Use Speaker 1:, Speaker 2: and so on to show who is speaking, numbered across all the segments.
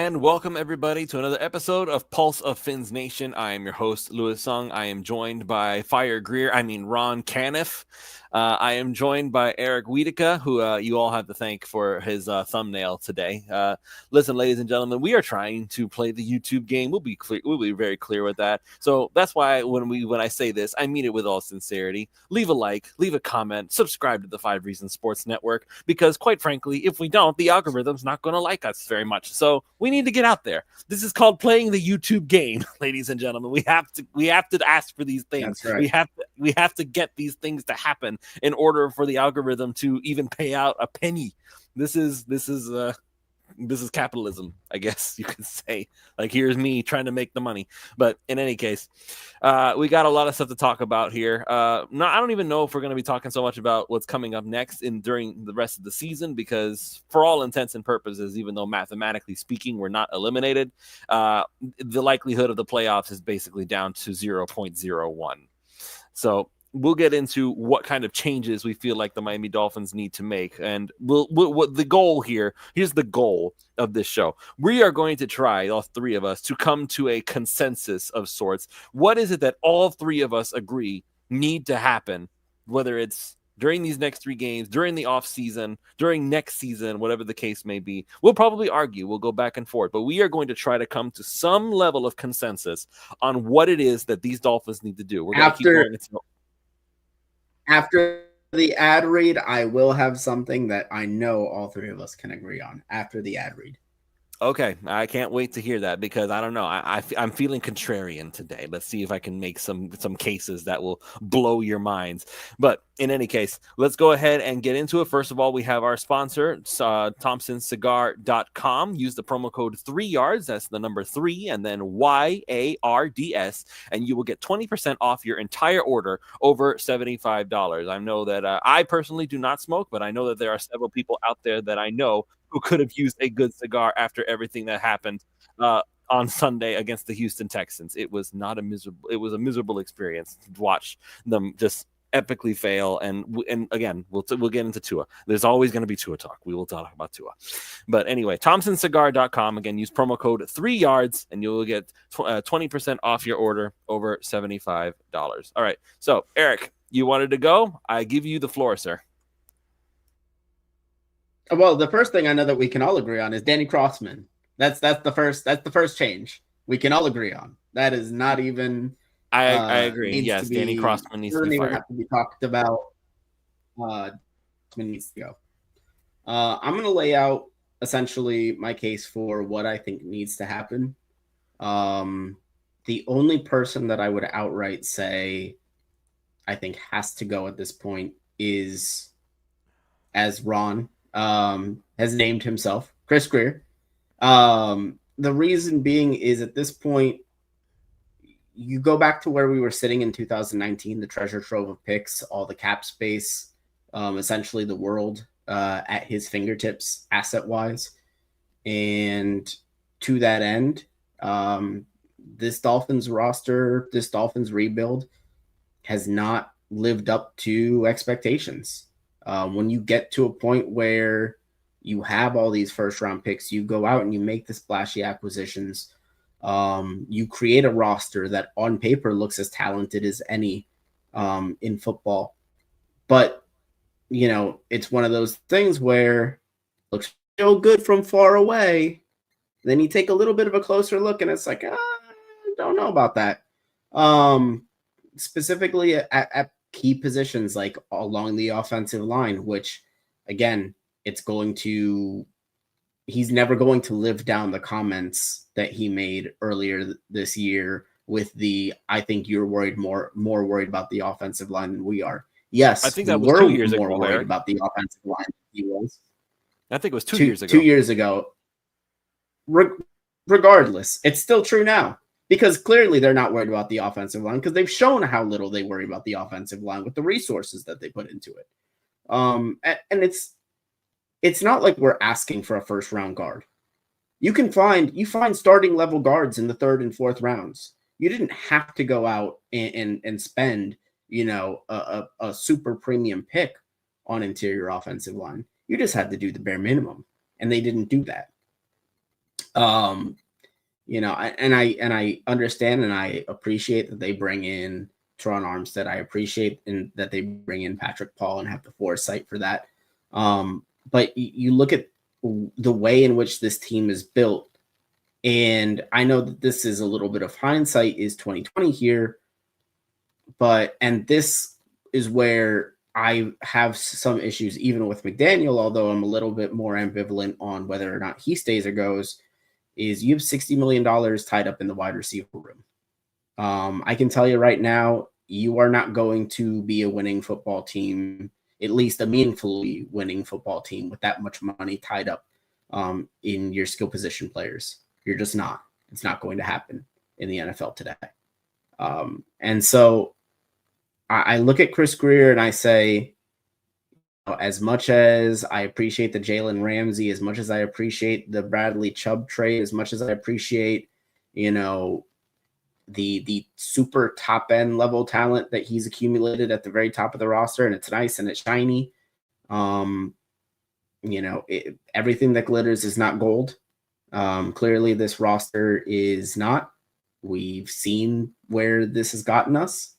Speaker 1: And welcome everybody to another episode of Pulse of Fins Nation. I am your host, Louis Sung. I am joined by Ron Caniff. I am joined by Eric Wiedeke, who you all have to thank for his thumbnail today. Listen, ladies and gentlemen, we are trying to play the YouTube game. We'll be very clear with that. So that's why when I say this, I mean it with all sincerity. Leave a like, leave a comment, subscribe to the 5 Reasons Sports Network, because quite frankly, if we don't, the algorithm's not going to like us very much. So we need to get out there. This is called playing the YouTube game, ladies and gentlemen. We have to ask for these things.
Speaker 2: That's right.
Speaker 1: We have to get these things to happen in order for the algorithm to even pay out a penny. This is capitalism, I guess you could say. Like, here's me trying to make the money. But in any case, we got a lot of stuff to talk about here. I don't even know if we're going to be talking so much about what's coming up next during the rest of the season, because for all intents and purposes, even though mathematically speaking we're not eliminated, the likelihood of the playoffs is basically down to 0.01. So we'll get into what kind of changes we feel like the Miami Dolphins need to make. And what the goal here's the goal of this show. We are going to try, all three of us, to come to a consensus of sorts. What is it that all three of us agree need to happen, whether it's during these next 3 games, during the off season, during next season, whatever the case may be? We'll probably argue, we'll go back and forth, but we are going to try to come to some level of consensus on what it is that these Dolphins need to do. We're going to keep going until...
Speaker 2: After the ad read, I will have something that I know all 3 of us can agree on after the ad read.
Speaker 1: Okay, I can't wait to hear that, because I don't know. I'm feeling contrarian today. Let's see if I can make some cases that will blow your minds. But in any case, let's go ahead and get into it. First of all, we have our sponsor, ThompsonCigar.com. Use the promo code 3YARDS. That's the number 3 and then YARDS, and you will get 20% off your entire order over $75. I know that I personally do not smoke, but I know that there are several people out there that I know who could have used a good cigar after everything that happened on Sunday against the Houston Texans. It was a miserable experience to watch them just epically fail. And again, we'll get into Tua. There's always going to be Tua talk. We will talk about Tua. But anyway, ThompsonCigar.com. Again, use promo code 3YARDS and you will get 20% off your order over $75. All right. So, Eric, you wanted to go? I give you the floor, sir.
Speaker 2: Well, the first thing I know that we can all agree on is Danny Crossman. That's the first change we can all agree on. That is not even.
Speaker 1: I agree. Yes, Danny Crossman needs to be fired.
Speaker 2: Doesn't even have to be talked about. Needs to go. I'm going to lay out essentially my case for what I think needs to happen. The only person that I would outright say I think has to go at this point is, as Ron has named himself, Chris Grier. The reason being is, at this point, you go back to where we were sitting in 2019, the treasure trove of picks, all the cap space, essentially the world at his fingertips asset-wise. And to that end, this Dolphins roster, this Dolphins rebuild has not lived up to expectations. When you get to a point where you have all these first-round picks, you go out and you make the splashy acquisitions. You create a roster that on paper looks as talented as any in football. But, it's one of those things where it looks so good from far away. Then you take a little bit of a closer look and it's like, I don't know about that. Specifically at key positions like along the offensive line, which again, he's never going to live down the comments that he made earlier this year with I think you're more worried about the offensive line than we are. Yes,
Speaker 1: I think that was 2 years ago.
Speaker 2: More worried about the offensive line than he was.
Speaker 1: I think it was 2 years ago.
Speaker 2: 2 years ago. Regardless, it's still true now. Because clearly they're not worried about the offensive line, because they've shown how little they worry about the offensive line with the resources that they put into it. And it's not like we're asking for a first round guard. You find starting level guards in the 3rd and 4th rounds. You didn't have to go out and spend, a super premium pick on interior offensive line. You just had to do the bare minimum, and they didn't do that. Um, and I understand and I appreciate that they bring in Teron Armstead. I appreciate and that they bring in Patrick Paul and have the foresight for that. But you look at the way in which this team is built, and I know that this is a little bit of hindsight is 2020 here, and this is where I have some issues even with McDaniel, although I'm a little bit more ambivalent on whether or not he stays or goes, is you have $60 million tied up in the wide receiver room. I can tell you right now, you are not going to be a winning football team, at least a meaningfully winning football team with that much money tied up in your skill position players. You're just not. It's not going to happen in the NFL today. And so I look at Chris Grier and I say, as much as I appreciate the Jalen Ramsey, as much as I appreciate the Bradley Chubb trade, as much as I appreciate, the super top end level talent that he's accumulated at the very top of the roster, and it's nice and it's shiny. Everything that glitters is not gold. Clearly, this roster is not. We've seen where this has gotten us.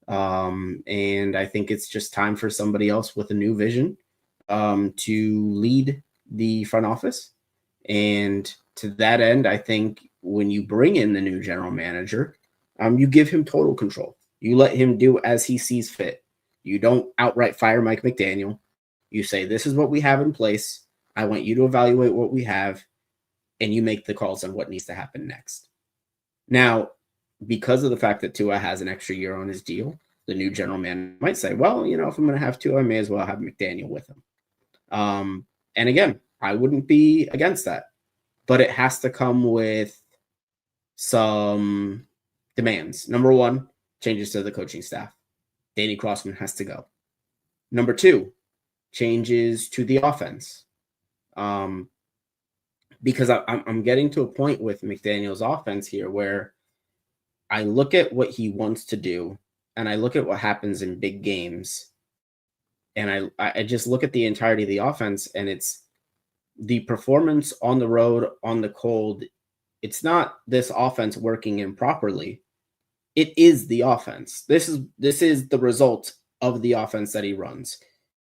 Speaker 2: And I think it's just time for somebody else with a new vision to lead the front office. And to that end, I think when you bring in the new general manager, you give him total control. You let him do as he sees fit. You don't outright fire Mike McDaniel. You say, this is what we have in place. I want you to evaluate what we have, and you make the calls on what needs to happen next. Now, because of the fact that Tua has an extra year on his deal, the new general manager might say, well, if I'm going to have Tua, I may as well have McDaniel with him. And again, I wouldn't be against that, but it has to come with some demands. Number one, changes to the coaching staff. Danny Crossman has to go. Number two, changes to the offense. Because I'm getting to a point with McDaniel's offense here where I look at what he wants to do and I look at what happens in big games, and I just look at the entirety of the offense, and it's the performance on the road, on the cold. It's not this offense working improperly. It is the offense. This is the result of the offense that he runs,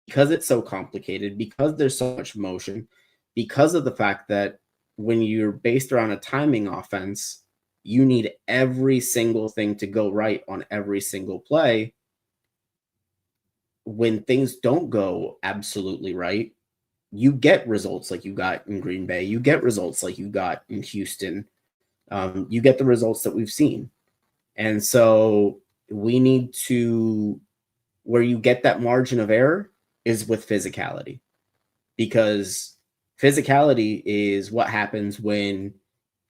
Speaker 2: because it's so complicated, because there's so much motion, because of the fact that when you're based around a timing offense, you need every single thing to go right on every single play. When things don't go absolutely right, you get results like you got in Green Bay. You get results like you got in Houston. You get the results that we've seen. And so we need to, where you get that margin of error is with physicality, because physicality is what happens when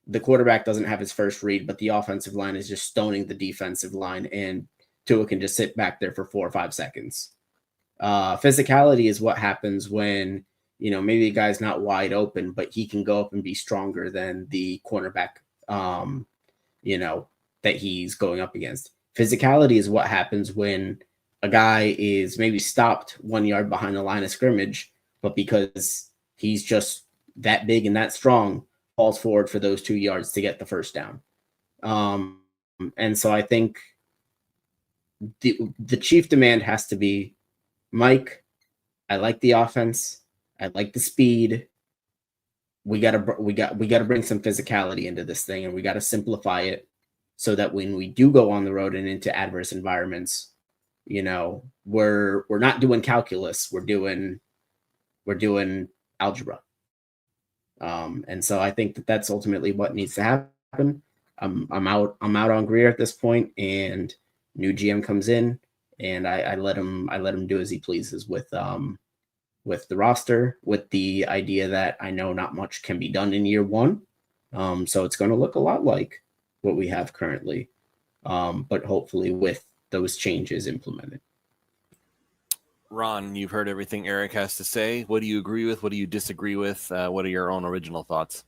Speaker 2: the quarterback doesn't have his first read, but the offensive line is just stoning the defensive line, and Tua can just sit back there for 4 or 5 seconds. Physicality is what happens when, maybe a guy's not wide open, but he can go up and be stronger than the cornerback, that he's going up against. Physicality is what happens when a guy is maybe stopped 1 yard behind the line of scrimmage, but because he's just that big and that strong, falls forward for those 2 yards to get the first down. And so I think the chief demand has to be, Mike, I like the offense. I like the speed. We gotta bring some physicality into this thing, and we gotta simplify it so that when we do go on the road and into adverse environments, we're not doing calculus. We're doing algebra. And so I think that that's ultimately what needs to happen. I'm out on Grier at this point, and new GM comes in, and I let him do as he pleases with the roster, with the idea that I know not much can be done in year one. So it's going to look a lot like what we have currently, but hopefully with those changes implemented.
Speaker 1: Ron, you've heard everything Eric has to say. What do you agree with? What do you disagree with? What are your own original thoughts?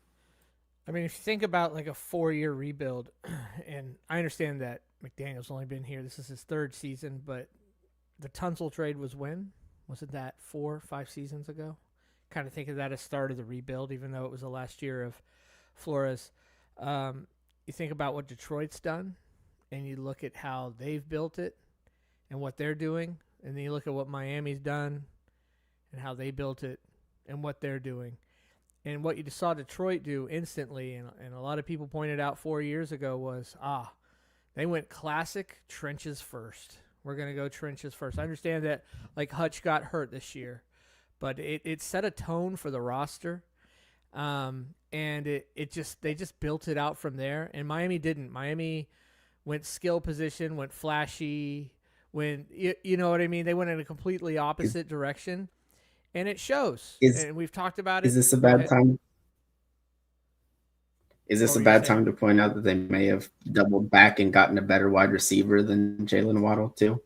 Speaker 3: I mean, if you think about like a 4-year rebuild, and I understand that McDaniel's only been here, this is his 3rd season, but the Tunsil trade was when? Wasn't that 4 or 5 seasons ago? Kind of think of that as start of the rebuild, even though it was the last year Flores. You think about what Detroit's done, and you look at how they've built it and what they're doing, and then you look at what Miami's done and how they built it and what they're doing. And what you saw Detroit do instantly, and a lot of people pointed out 4 years ago, was, they went classic trenches first. We're going to go trenches first. I understand that, like, Hutch got hurt this year, but it set a tone for the roster. And they just built it out from there. And Miami didn't. Miami went skill position, went flashy, you know what I mean? They went in a completely opposite direction. And it shows. And we've talked about it.
Speaker 2: Is this a bad time? Is this a bad time to point out that they may have doubled back and gotten a better wide receiver than Jalen Waddle too?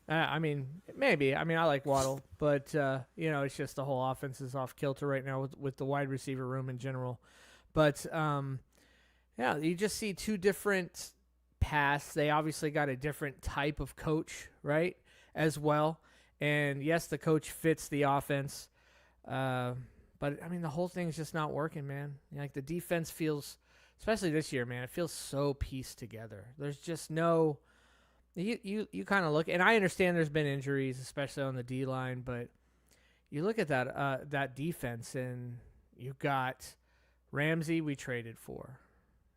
Speaker 3: I mean, maybe. I mean, I like Waddle, but it's just the whole offense is off kilter right now with the wide receiver room in general. But you just see two different paths. They obviously got a different type of coach, right, as well. And yes, the coach fits the offense, but I mean the whole thing's just not working, man. Like the defense feels, especially this year, man, it feels so pieced together. There's just no, you kind of look, and I understand there's been injuries, especially on the D line, but you look at that defense, and you've got Ramsey we traded for,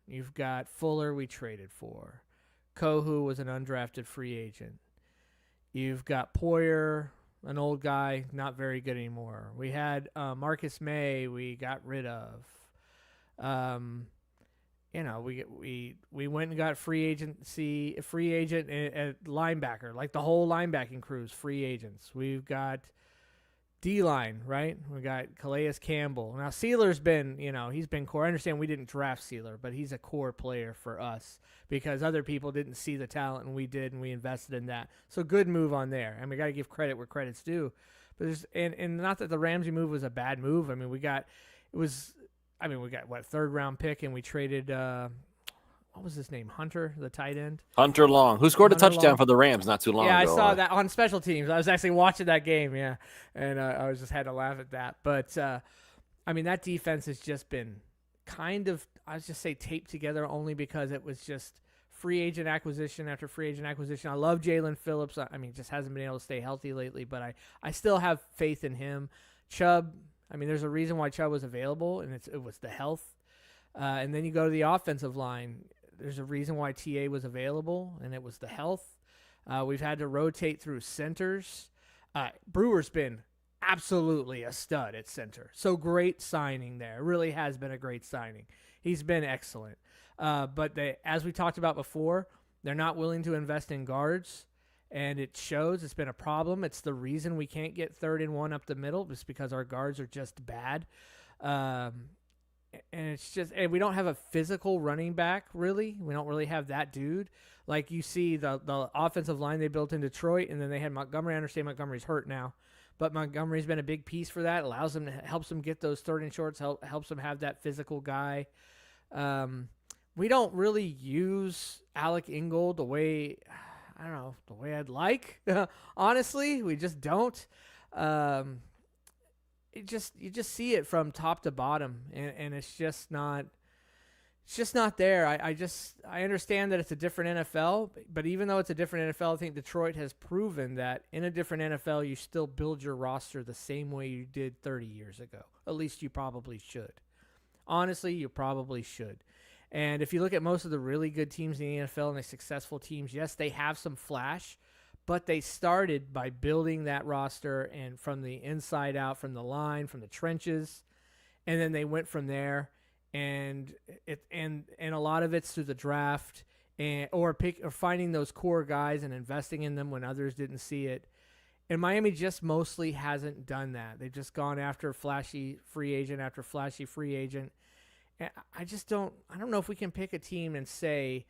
Speaker 3: you've got Fuller we traded for, Kohu was an undrafted free agent. You've got Poyer, an old guy, not very good anymore. We had Marcus May, we got rid of. We went and got free agent at linebacker, like the whole linebacking crew's free agents. We've got D-line, right? We got Calais Campbell. Now, Sealer's been, he's been core. I understand we didn't draft Sealer, but he's a core player for us because other people didn't see the talent and we did, and we invested in that. So good move on there. And we got to give credit where credit's due. But and not that the Ramsey move was a bad move. I mean, we got third round pick, and we traded what was his name? Hunter, the tight end.
Speaker 1: Hunter Long, who scored a touchdown for the Rams not too long ago.
Speaker 3: Yeah, I saw that on special teams. I was actually watching that game, yeah, and I was just had to laugh at that. But I mean, that defense has just been kind of, I would just say, taped together only because it was just free agent acquisition after free agent acquisition. I love Jalen Phillips. I mean, just hasn't been able to stay healthy lately, but I still have faith in him. Chubb, I mean, there's a reason why Chubb was available, and it was the health. And then you go to the offensive line. There's a reason why TA was available, and it was the health. We've had to rotate through centers. Brewer's been absolutely a stud at center. So great signing there. It really has been a great signing. He's been excellent. But as we talked about before, they're not willing to invest in guards, and it shows. It's been a problem. It's the reason we can't get 3rd and 1 up the middle, just because our guards are just bad. And it's just, and we don't have a physical running back, really. We don't really have that dude. Like you see the offensive line they built in Detroit, and then they had Montgomery. I understand Montgomery's hurt now, but Montgomery's been a big piece for that. Allows them, helps them get those 3rd and shorts, helps them have that physical guy. We don't really use Alec Ingold the way I'd like. Honestly, we just don't. You just see it from top to bottom, and it's just not there. I understand that it's a different NFL, but even though it's a different NFL, I think Detroit has proven that in a different NFL, you still build your roster the same way you did 30 years ago. At least you probably should. Honestly, you probably should. And if you look at most of the really good teams in the NFL and the successful teams, yes, they have some flash, but they started by building that roster and from the inside out, from the line, from the trenches, and then they went from there. And a lot of it's through the draft or finding those core guys and investing in them when others didn't see it. And Miami just mostly hasn't done that. They've just gone after flashy free agent after flashy free agent. And I don't know if we can pick a team and say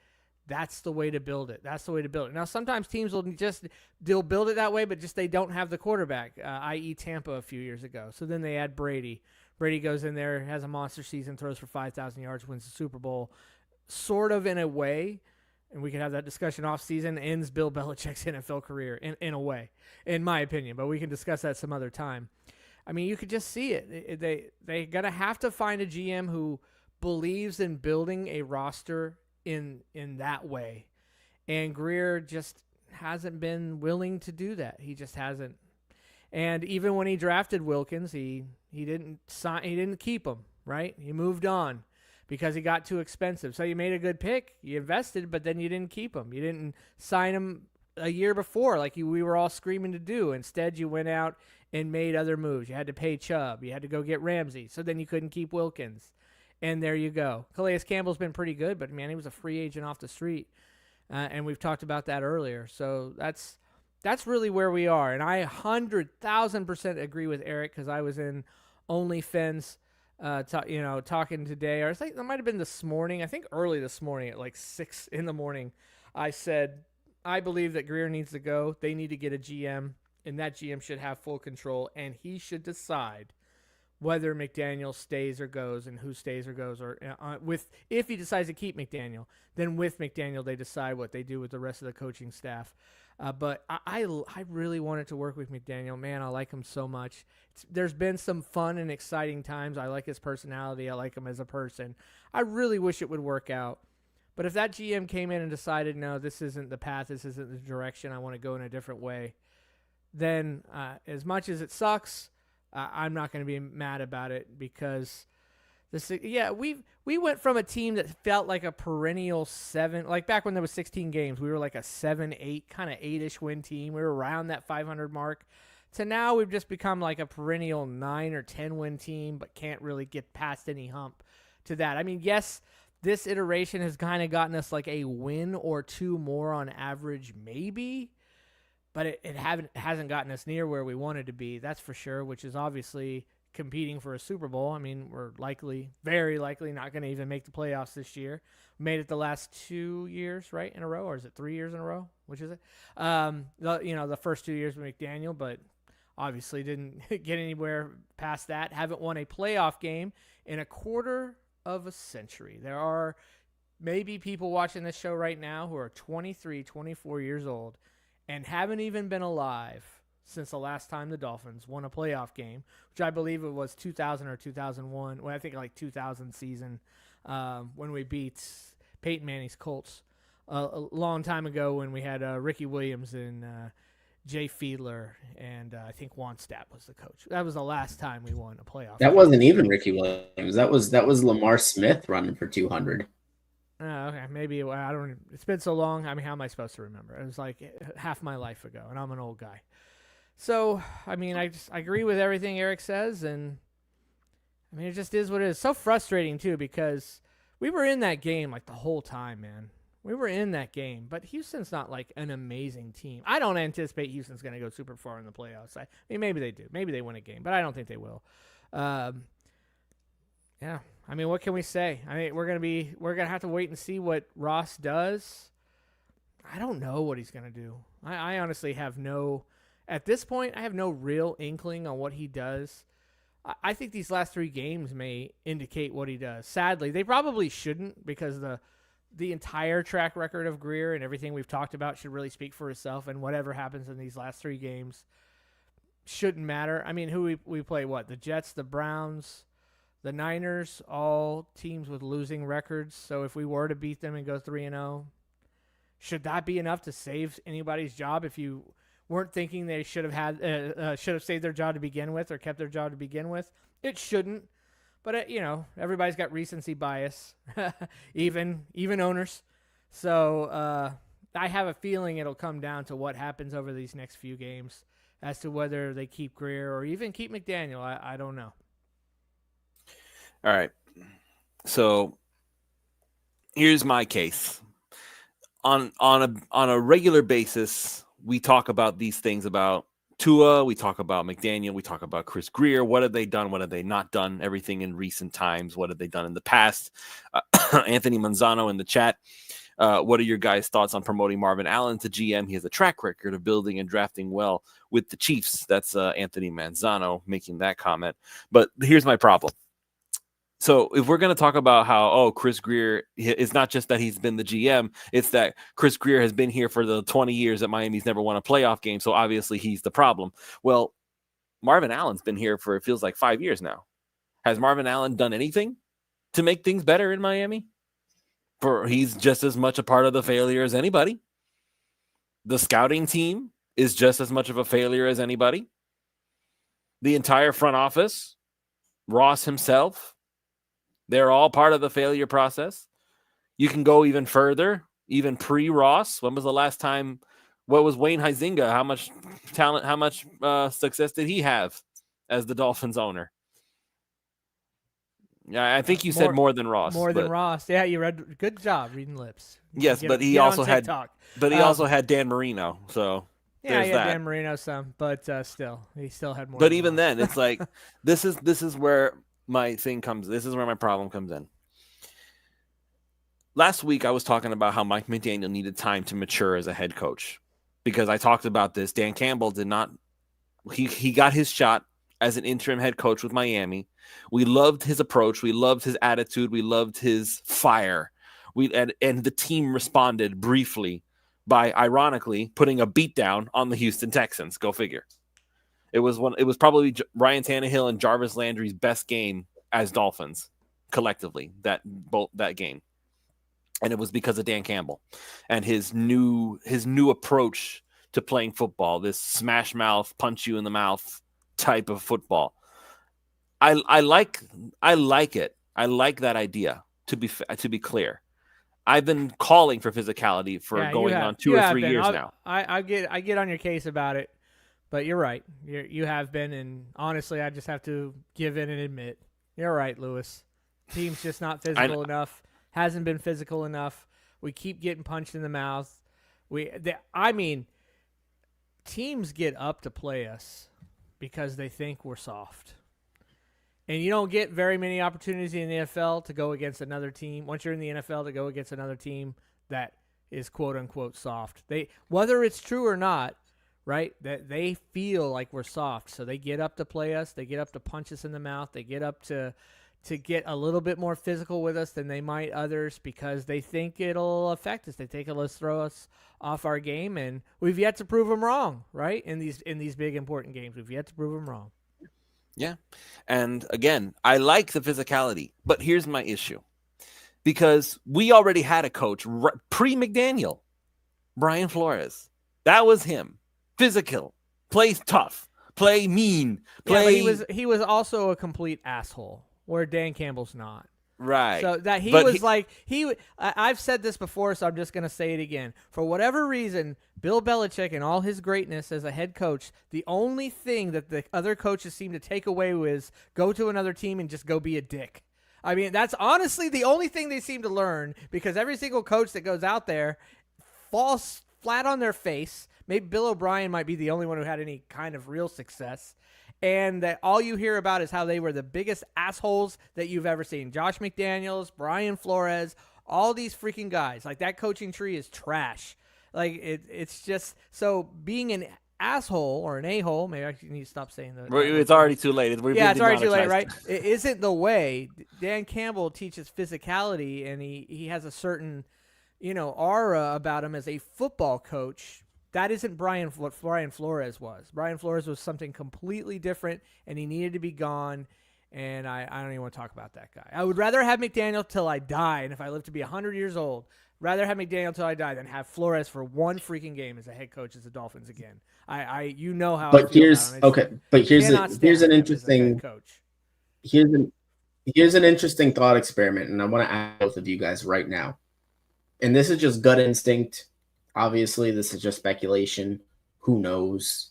Speaker 3: that's the way to build it. That's the way to build it. Now, sometimes teams they'll build it that way, but just they don't have the quarterback, i.e. Tampa a few years ago. So then they add Brady. Brady goes in there, has a monster season, throws for 5,000 yards, wins the Super Bowl, sort of in a way. And we can have that discussion off season, ends Bill Belichick's NFL career in a way, in my opinion. But we can discuss that some other time. I mean, you could just see it. They got to have to find a GM who believes in building a roster in that way. And Greer just hasn't been willing to do that. He just hasn't. And even when he drafted Wilkins, he didn't keep him, right? He moved on because he got too expensive. So you made a good pick, you invested, but then you didn't keep him. You didn't sign him a year before like we were all screaming to do. Instead, you went out and made other moves. You had to pay Chubb. You had to go get Ramsey. So then you couldn't keep Wilkins. And there you go. Calais Campbell's been pretty good, but, man, he was a free agent off the street. And we've talked about that earlier. So that's really where we are. And I 100,000% agree with Eric because I was in OnlyFans talking today. Or I think it might have been this morning. I think early this morning at like 6 in the morning. I said, I believe that Greer needs to go. They need to get a GM, and that GM should have full control, and he should decide whether McDaniel stays or goes and who stays or goes. Or if he decides to keep McDaniel, then with McDaniel they decide what they do with the rest of the coaching staff. But I really wanted to work with McDaniel. Man, I like him so much. There's been some fun and exciting times. I like his personality. I like him as a person. I really wish it would work out. But if that GM came in and decided, no, this isn't the path, this isn't the direction, I want to go in a different way, then as much as it sucks, I'm not going to be mad about it because we went from a team that felt like a perennial 7, like back when there was 16 games, we were like a 7-8 kind of 8-ish win team. We were around that 500 mark. To now we've just become like a perennial 9 or 10 win team, but can't really get past any hump to that. I mean, yes, this iteration has kind of gotten us like a win or two more on average, maybe. But it hasn't gotten us near where we wanted to be, that's for sure, which is obviously competing for a Super Bowl. I mean, we're very likely not going to even make the playoffs this year. We made it the last 2 years, right, in a row, or is it 3 years in a row? Which is it? The first 2 years with McDaniel, but obviously didn't get anywhere past that. Haven't won a playoff game in a quarter of a century. There are maybe people watching this show right now who are 23, 24 years old and haven't even been alive since the last time the Dolphins won a playoff game, which I believe it was 2000 or 2001. Well, I think like 2000 season when we beat Peyton Manning's Colts a long time ago when we had Ricky Williams and Jay Fiedler, and I think Wannstedt was the coach. That was the last time we won a playoff
Speaker 2: That
Speaker 3: game.
Speaker 2: wasn't even Ricky Williams. That was Lamar Smith running for 200.
Speaker 3: Okay, maybe I don't. It's been so long. I mean, how am I supposed to remember? It was like half my life ago, and I'm an old guy. So, I mean, I agree with everything Eric says, and I mean, it just is what it is. So frustrating too because we were in that game like the whole time, man. We were in that game, but Houston's not like an amazing team. I don't anticipate Houston's going to go super far in the playoffs. I mean, maybe they do. Maybe they win a game, but I don't think they will. Yeah. I mean, what can we say? I mean, we're gonna have to wait and see what Ross does. I don't know what he's gonna do. I honestly have at this point, I have no real inkling on what he does. I think these last 3 games may indicate what he does. Sadly, they probably shouldn't because the entire track record of Greer and everything we've talked about should really speak for itself, and whatever happens in these last 3 games shouldn't matter. I mean, who we play, what? The Jets, the Browns, the Niners, all teams with losing records. So if we were to beat them and go 3-0, should that be enough to save anybody's job if you weren't thinking they should have saved their job to begin with or kept their job to begin with? It shouldn't. But, everybody's got recency bias, even owners. So I have a feeling it'll come down to what happens over these next few games as to whether they keep Greer or even keep McDaniel. I don't know.
Speaker 1: All right. So here's my case. On a regular basis, we talk about these things about Tua, we talk about McDaniel, we talk about Chris Greer. What have they done? What have they not done? Everything in recent times. What have they done in the past? Anthony Manzano in the chat. What are your guys' thoughts on promoting Marvin Allen to GM? He has a track record of building and drafting well with the Chiefs. That's Anthony Manzano making that comment. But here's my problem. So if we're going to talk about how, Chris Greer, it's not just that he's been the GM, it's that Chris Greer has been here for the 20 years that Miami's never won a playoff game, so obviously he's the problem. Well, Marvin Allen's been here for, it feels like 5 years now. Has Marvin Allen done anything? to make things better in Miami? He's just as much a part of the failure as anybody. The scouting team is just as much of a failure as anybody. The entire front office, Ross himself, they're all part of the failure process. You can go even further, even pre-Ross. When was the last time? What was Wayne Huizenga? How much talent, how much success did he have as the Dolphins owner? Yeah, I think you said more than Ross.
Speaker 3: More than Ross. Yeah, you read. Good job reading lips.
Speaker 1: Yes, but he also had. But he also had Dan Marino. So
Speaker 3: yeah,
Speaker 1: he had
Speaker 3: Dan Marino some, but still, he still had more.
Speaker 1: But even then, it's like this is where my thing comes. This is where my problem comes in. Last week, I was talking about how Mike McDaniel needed time to mature as a head coach because I talked about this. Dan Campbell did not. He got his shot as an interim head coach with Miami. We loved his approach. We loved his attitude. We loved his fire. And the team responded briefly by, ironically, putting a beat down on the Houston Texans. Go figure. It was probably Ryan Tannehill and Jarvis Landry's best game as Dolphins collectively that game. And it was because of Dan Campbell and his new approach to playing football, this smash mouth, punch you in the mouth type of football. I like it. I like that idea, to be clear. I've been calling for physicality for going on 2 or 3 years now.
Speaker 3: I get on your case about it, but you're right. You have been, and honestly, I just have to give in and admit, you're right, Lewis. Team's just not physical enough. Hasn't been physical enough. We keep getting punched in the mouth. Teams get up to play us because they think we're soft. And you don't get very many opportunities in the NFL to go against another team. Once you're in the NFL, to go against another team that is quote unquote soft. Whether it's true or not, right? That they feel like we're soft, so they get up to play us. They get up to punch us in the mouth. They get up to get a little bit more physical with us than they might others because they think it'll affect us. They think it'll throw us off our game, and we've yet to prove them wrong, right? In these big important games, we've yet to prove them wrong.
Speaker 1: Yeah. And again, I like the physicality, but here's my issue. Because we already had a coach pre-McDaniel, Brian Flores. That was him. Physical, play tough, play mean, play.
Speaker 3: Yeah, but he was also a complete asshole, where Dan Campbell's not.
Speaker 1: Right.
Speaker 3: So that I've said this before, so I'm just going to say it again. For whatever reason, Bill Belichick and all his greatness as a head coach, the only thing that the other coaches seem to take away was go to another team and just go be a dick. I mean, that's honestly the only thing they seem to learn, because every single coach that goes out there falls flat on their face. Maybe Bill O'Brien might be the only one who had any kind of real success. And that all you hear about is how they were the biggest assholes that you've ever seen. Josh McDaniels, Brian Flores, all these freaking guys. Like, that coaching tree is trash. Like, it's just, so being an asshole or an a-hole, maybe I need to stop saying that.
Speaker 1: It's already too late.
Speaker 3: It's already too late, right? It isn't the way. Dan Campbell teaches physicality, and he has a certain, aura about him as a football coach. That isn't what Brian Flores was. Brian Flores was something completely different, and he needed to be gone, and I don't even want to talk about that guy. I would rather have McDaniel till I die, and if I live to be 100 years old, rather have McDaniel till I die than have Flores for one freaking game as a head coach as the Dolphins again. You know how
Speaker 2: but
Speaker 3: I feel
Speaker 2: here's
Speaker 3: about him.
Speaker 2: Here's an interesting coach. Here's an interesting thought experiment, and I want to ask both of you guys right now. And this is just gut instinct. Obviously, this is just speculation. Who knows?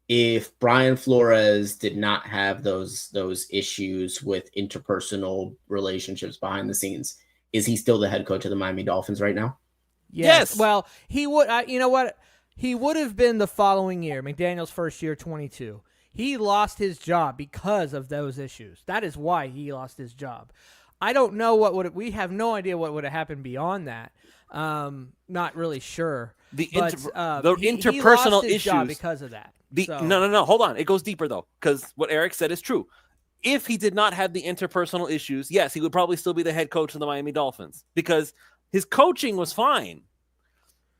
Speaker 2: If Brian Flores did not have those issues with interpersonal relationships behind the scenes, is he still the head coach of the Miami Dolphins right now?
Speaker 3: Yes. Well, he would. You know what? He would have been the following year, McDaniel's first year, 22. He lost his job because of those issues. That is why he lost his job. I don't know we have no idea what would have happened beyond that. Not really sure.
Speaker 1: The
Speaker 3: he
Speaker 1: interpersonal
Speaker 3: lost his
Speaker 1: issues
Speaker 3: job because of that.
Speaker 1: No. Hold on. It goes deeper though, because what Eric said is true. If he did not have the interpersonal issues, yes, he would probably still be the head coach of the Miami Dolphins because his coaching was fine.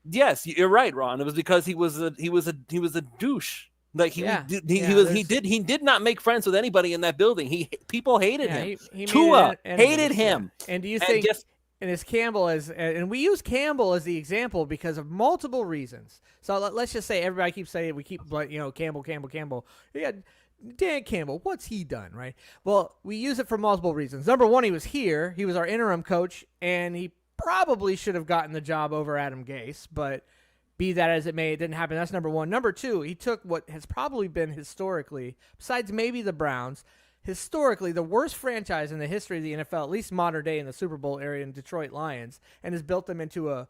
Speaker 1: Yes, you're right, Ron. It was because he was a douche. Like he did not make friends with anybody in that building. People hated him.
Speaker 3: He
Speaker 1: Tua hated him.
Speaker 3: Yeah. And do you think? And as Campbell and we use Campbell as the example because of multiple reasons. So let's just say everybody keeps saying Campbell. Yeah, Dan Campbell, what's he done, right? Well, we use it for multiple reasons. Number one, he was here. He was our interim coach, and he probably should have gotten the job over Adam Gase, but be that as it may, it didn't happen. That's number one. Number two, he took what has probably been historically, besides maybe the Browns, historically the worst franchise in the history of the NFL, at least modern day in the Super Bowl area in Detroit Lions, and has built them into a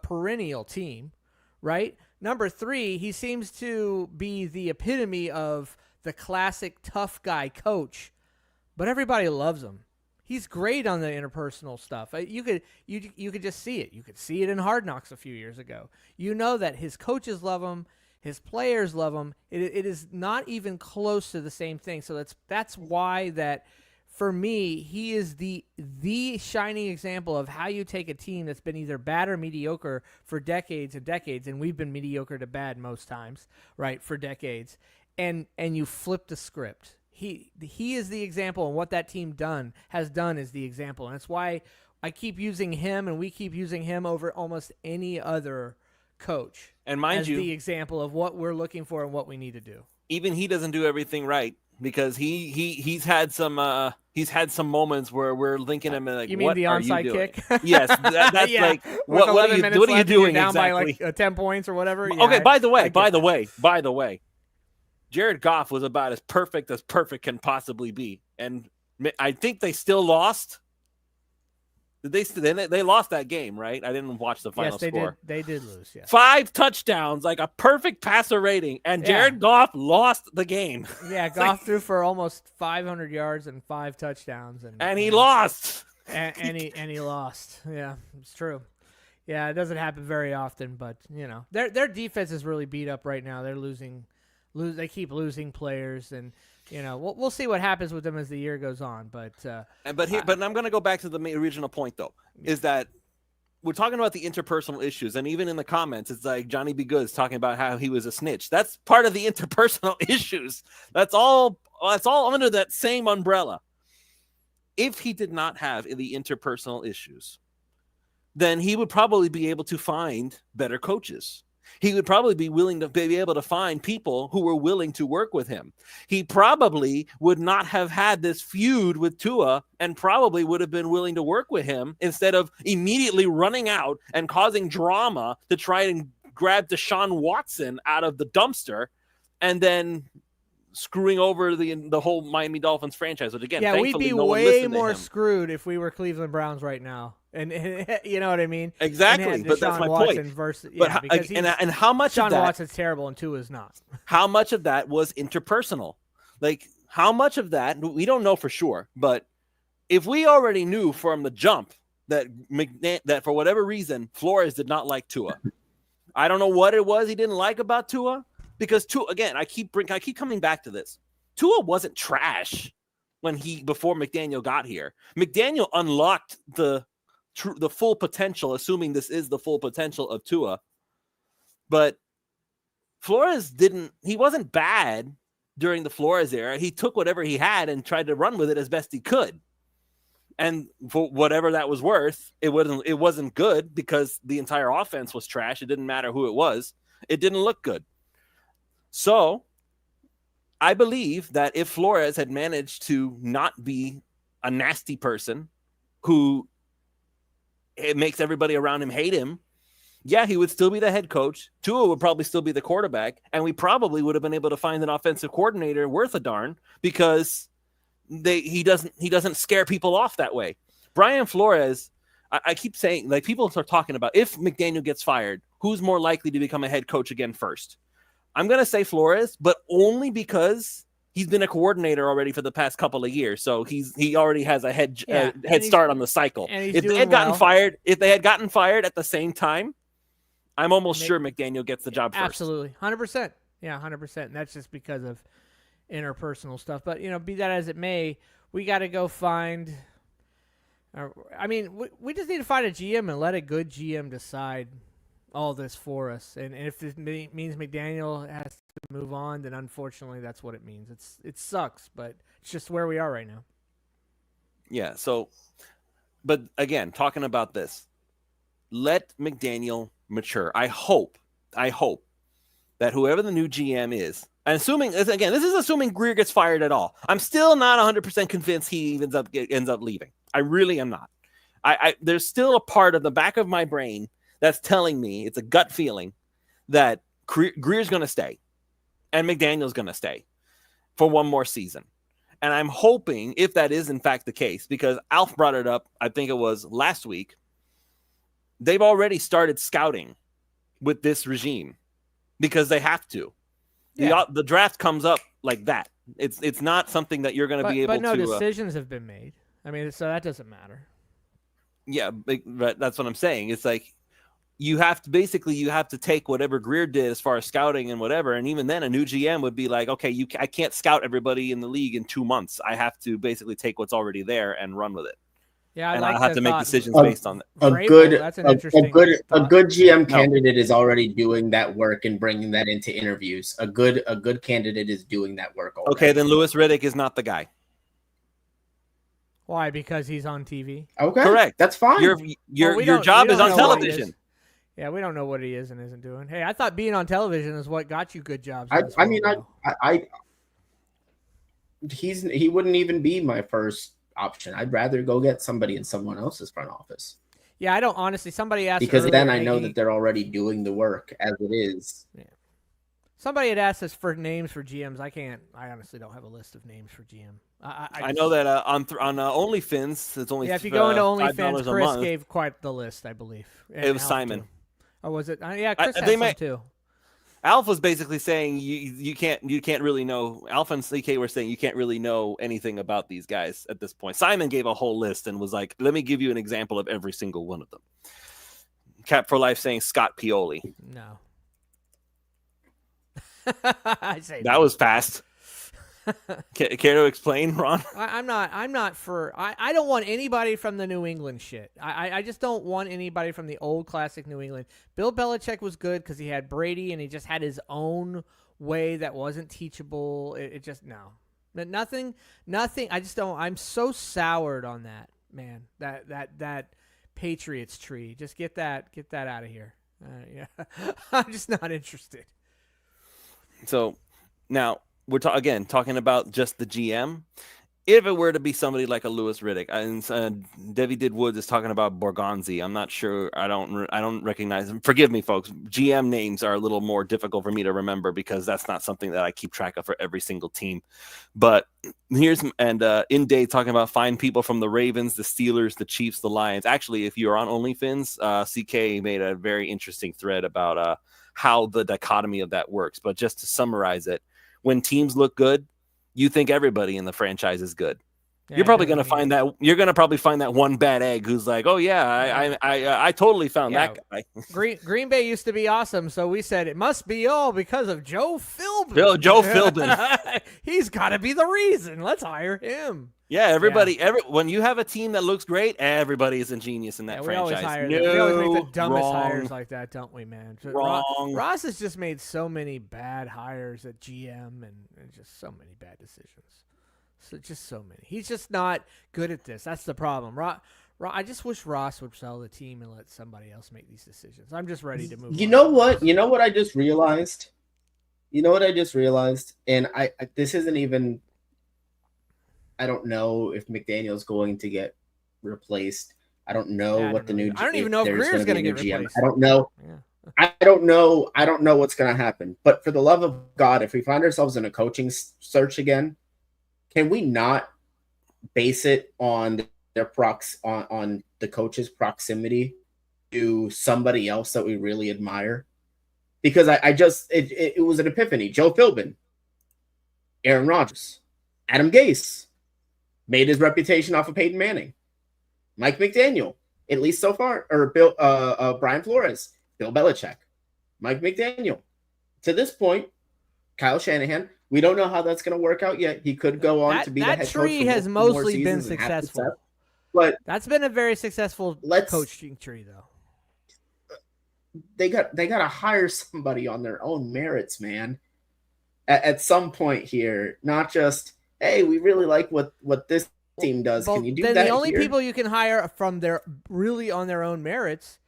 Speaker 3: perennial team, right? Number three, he seems to be the epitome of the classic tough guy coach, but everybody loves him. He's great on the interpersonal stuff. You could just see it. You could see it in Hard Knocks a few years ago. You know that his coaches love him. His players love him. It is not even close to the same thing. So that's why that, for me, he is the shining example of how you take a team that's been either bad or mediocre for decades and decades, and we've been mediocre to bad most times, right, for decades, and you flip the script. He is the example, and what that team has done is the example, and that's why I keep using him, and we keep using him over almost any other coach.
Speaker 1: And mind
Speaker 3: as
Speaker 1: you,
Speaker 3: the example of what we're looking for and what we need to do.
Speaker 1: Even he doesn't do everything right because he's had some moments where we're linking him like,
Speaker 3: you mean
Speaker 1: what
Speaker 3: the
Speaker 1: are you
Speaker 3: onside
Speaker 1: doing?
Speaker 3: kick?
Speaker 1: Yes, that's
Speaker 3: yeah.
Speaker 1: like what are you doing
Speaker 3: down
Speaker 1: exactly?
Speaker 3: by like 10 points or whatever.
Speaker 1: Okay, by the way, Jared Goff was about as perfect can possibly be, and I think they still lost. They lost that game, right? I didn't watch the final score.
Speaker 3: They did lose, yeah. 5
Speaker 1: touchdowns, like a perfect passer rating, and Jared Goff lost the game.
Speaker 3: Yeah, Goff threw for almost 500 yards and 5 touchdowns,
Speaker 1: and he lost.
Speaker 3: And he lost. Yeah, it's true. Yeah, it doesn't happen very often, but their defense is really beat up right now. They're losing. They keep losing players, and we'll see what happens with them as the year goes on. But I'm
Speaker 1: going to go back to the original point, though, is that we're talking about the interpersonal issues, and even in the comments, it's like Johnny B. Good's talking about how he was a snitch. That's part of the interpersonal issues. That's all under that same umbrella. If he did not have the interpersonal issues, then he would probably be able to find better coaches. He would probably be willing to be able to find people who were willing to work with him. He probably would not have had this feud with Tua and probably would have been willing to work with him instead of immediately running out and causing drama to try and grab Deshaun Watson out of the dumpster and then screwing over the whole Miami Dolphins franchise, which again,
Speaker 3: we'd be way more screwed if we were Cleveland Browns right now. And you know what I mean?
Speaker 1: Exactly, but that's my point. And how much
Speaker 3: Deshaun
Speaker 1: of that?
Speaker 3: Watson's terrible, and Tua's not.
Speaker 1: How much of that was interpersonal? Like, how much of that we don't know for sure. But if we already knew from the jump that for whatever reason Flores did not like Tua, I don't know what it was he didn't like about Tua. Because Tua, again, I keep coming back to this. Tua wasn't trash before McDaniel got here. McDaniel unlocked the full potential, assuming this is the full potential of Tua. But Flores he wasn't bad during the Flores era. He took whatever he had and tried to run with it as best he could. And for whatever that was worth, it wasn't good because the entire offense was trash. It didn't matter who it was. It didn't look good. So I believe that if Flores had managed to not be a nasty person who it makes everybody around him hate him, he would still be the head coach. Tua would probably still be the quarterback, and we probably would have been able to find an offensive coordinator worth a darn because he doesn't scare people off that way. Brian Flores, I keep saying, like, people are talking about if McDaniel gets fired, who's more likely to become a head coach again first? I'm going to say Flores, but only because he's been a coordinator already for the past couple of years. So he already has a head start on the cycle. If they had gotten fired at the same time, I'm almost sure McDaniel gets the job first.
Speaker 3: Absolutely. 100%. Yeah, 100%. And that's just because of interpersonal stuff. But, be that as it may, we got to go find we just need to find a GM and let a good GM decide all this for us. And if it means McDaniel has to move on, then unfortunately that's what it means. It sucks, but it's just where we are right now.
Speaker 1: Yeah. So, but again, talking about this, let McDaniel mature. I hope that whoever the new GM is, and assuming, again, this is assuming Grier gets fired at all. I'm still not 100% convinced he ends up leaving. I really am not. There's still a part of the back of my brain that's telling me, it's a gut feeling, that Greer's going to stay and McDaniel's going to stay for one more season. And I'm hoping, if that is in fact the case, because Alf brought it up, I think it was last week, they've already started scouting with this regime because they have to. Yeah. The draft comes up like that. It's not something that you're going to be able to.
Speaker 3: But no decisions have been made. I mean, so that doesn't matter.
Speaker 1: Yeah, but that's what I'm saying. It's like you have to take whatever Grier did as far as scouting and whatever, and even then, a new GM would be like, okay, I can't scout everybody in the league in 2 months. I have to basically take what's already there and run with it.
Speaker 3: Yeah,
Speaker 1: and I'll have to make decisions based on that.
Speaker 2: A good GM candidate is already doing that work and bringing that into interviews. A good candidate is doing that work already.
Speaker 1: Okay, then Louis Riddick is not the guy.
Speaker 3: Why? Because he's on TV.
Speaker 2: Okay,
Speaker 1: correct.
Speaker 2: That's fine.
Speaker 1: Your job is on television.
Speaker 3: Yeah, we don't know what he is and isn't doing. Hey, I thought being on television is what got you good jobs.
Speaker 2: He wouldn't even be my first option. I'd rather go get somebody in someone else's front office.
Speaker 3: Yeah, I don't honestly. Somebody asked
Speaker 2: because then I know that they're already doing the work as it is.
Speaker 3: Yeah. Somebody had asked us for names for GMs. I honestly don't have a list of names for GM.
Speaker 1: I know that on OnlyFins, it's only
Speaker 3: if you go into OnlyFins, Chris
Speaker 1: month.
Speaker 3: Gave quite the list, I believe.
Speaker 1: And it was Simon.
Speaker 3: Too. Oh, was it? Yeah, Chris had some too.
Speaker 1: Alf was basically saying you can't really know. Alf and CK were saying you can't really know anything about these guys at this point. Simon gave a whole list and was like, "Let me give you an example of every single one of them." Cap for Life saying Scott Pioli.
Speaker 3: No.
Speaker 1: That was fast. Care to explain, Ron?
Speaker 3: I'm not for. I don't want anybody from the New England shit. I just don't want anybody from the old classic New England. Bill Belichick was good because he had Brady and he just had his own way that wasn't teachable. It just nothing. I just don't. I'm so soured on that, man. That Patriots tree. Just get that out of here. Yeah, I'm just not interested.
Speaker 1: So now we're talking about just the GM. If it were to be somebody like a Louis Riddick, and Debbie Did Woods is talking about Borgonzi. I'm not sure. I don't recognize him. Forgive me, folks. GM names are a little more difficult for me to remember because that's not something that I keep track of for every single team. But in day talking about fine people from the Ravens, the Steelers, the Chiefs, the Lions. Actually, if you're on OnlyFins, CK made a very interesting thread about how the dichotomy of that works. But just to summarize it, when teams look good, you think everybody in the franchise is good. Yeah, you're probably going to find that you're going to probably find that one bad egg who's like, oh yeah, I totally found that guy.
Speaker 3: Green Bay used to be awesome, so we said it must be all because of Joe Philbin.
Speaker 1: Joe Philbin,
Speaker 3: he's got to be the reason. Let's hire him.
Speaker 1: Yeah, when you have a team that looks great, everybody is a genius in that franchise.
Speaker 3: We always make the dumbest hires like that, don't we, man?
Speaker 1: Wrong.
Speaker 3: Ross has just made so many bad hires at GM and just so many bad decisions. So many. He's just not good at this. That's the problem. I just wish Ross would sell the team and let somebody else make these decisions. I'm just ready to move on.
Speaker 2: You know what I just realized? And this isn't even, I don't know if McDaniel's going to get replaced. I don't know what the new.
Speaker 3: I don't even know if Greer's going to get replaced.
Speaker 2: I don't know. Yeah. I don't know what's going to happen. But for the love of God, if we find ourselves in a coaching search again, can we not base it on their on the coach's proximity to somebody else that we really admire? Because it was an epiphany. Joe Philbin, Aaron Rodgers, Adam Gase made his reputation off of Peyton Manning, Mike McDaniel, at least so far, or Brian Flores, Bill Belichick, Mike McDaniel. To this point, Kyle Shanahan. We don't know how that's going to work out yet. He could go on to be the head coach.
Speaker 3: That tree has mostly been successful. But that's been a very successful coaching tree, though.
Speaker 2: they got to hire somebody on their own merits, man. At some point here, not just, hey, we really like what this team does.
Speaker 3: Well,
Speaker 2: Can you do
Speaker 3: then
Speaker 2: that
Speaker 3: the only
Speaker 2: here?
Speaker 3: people you can hire from their really on their own merits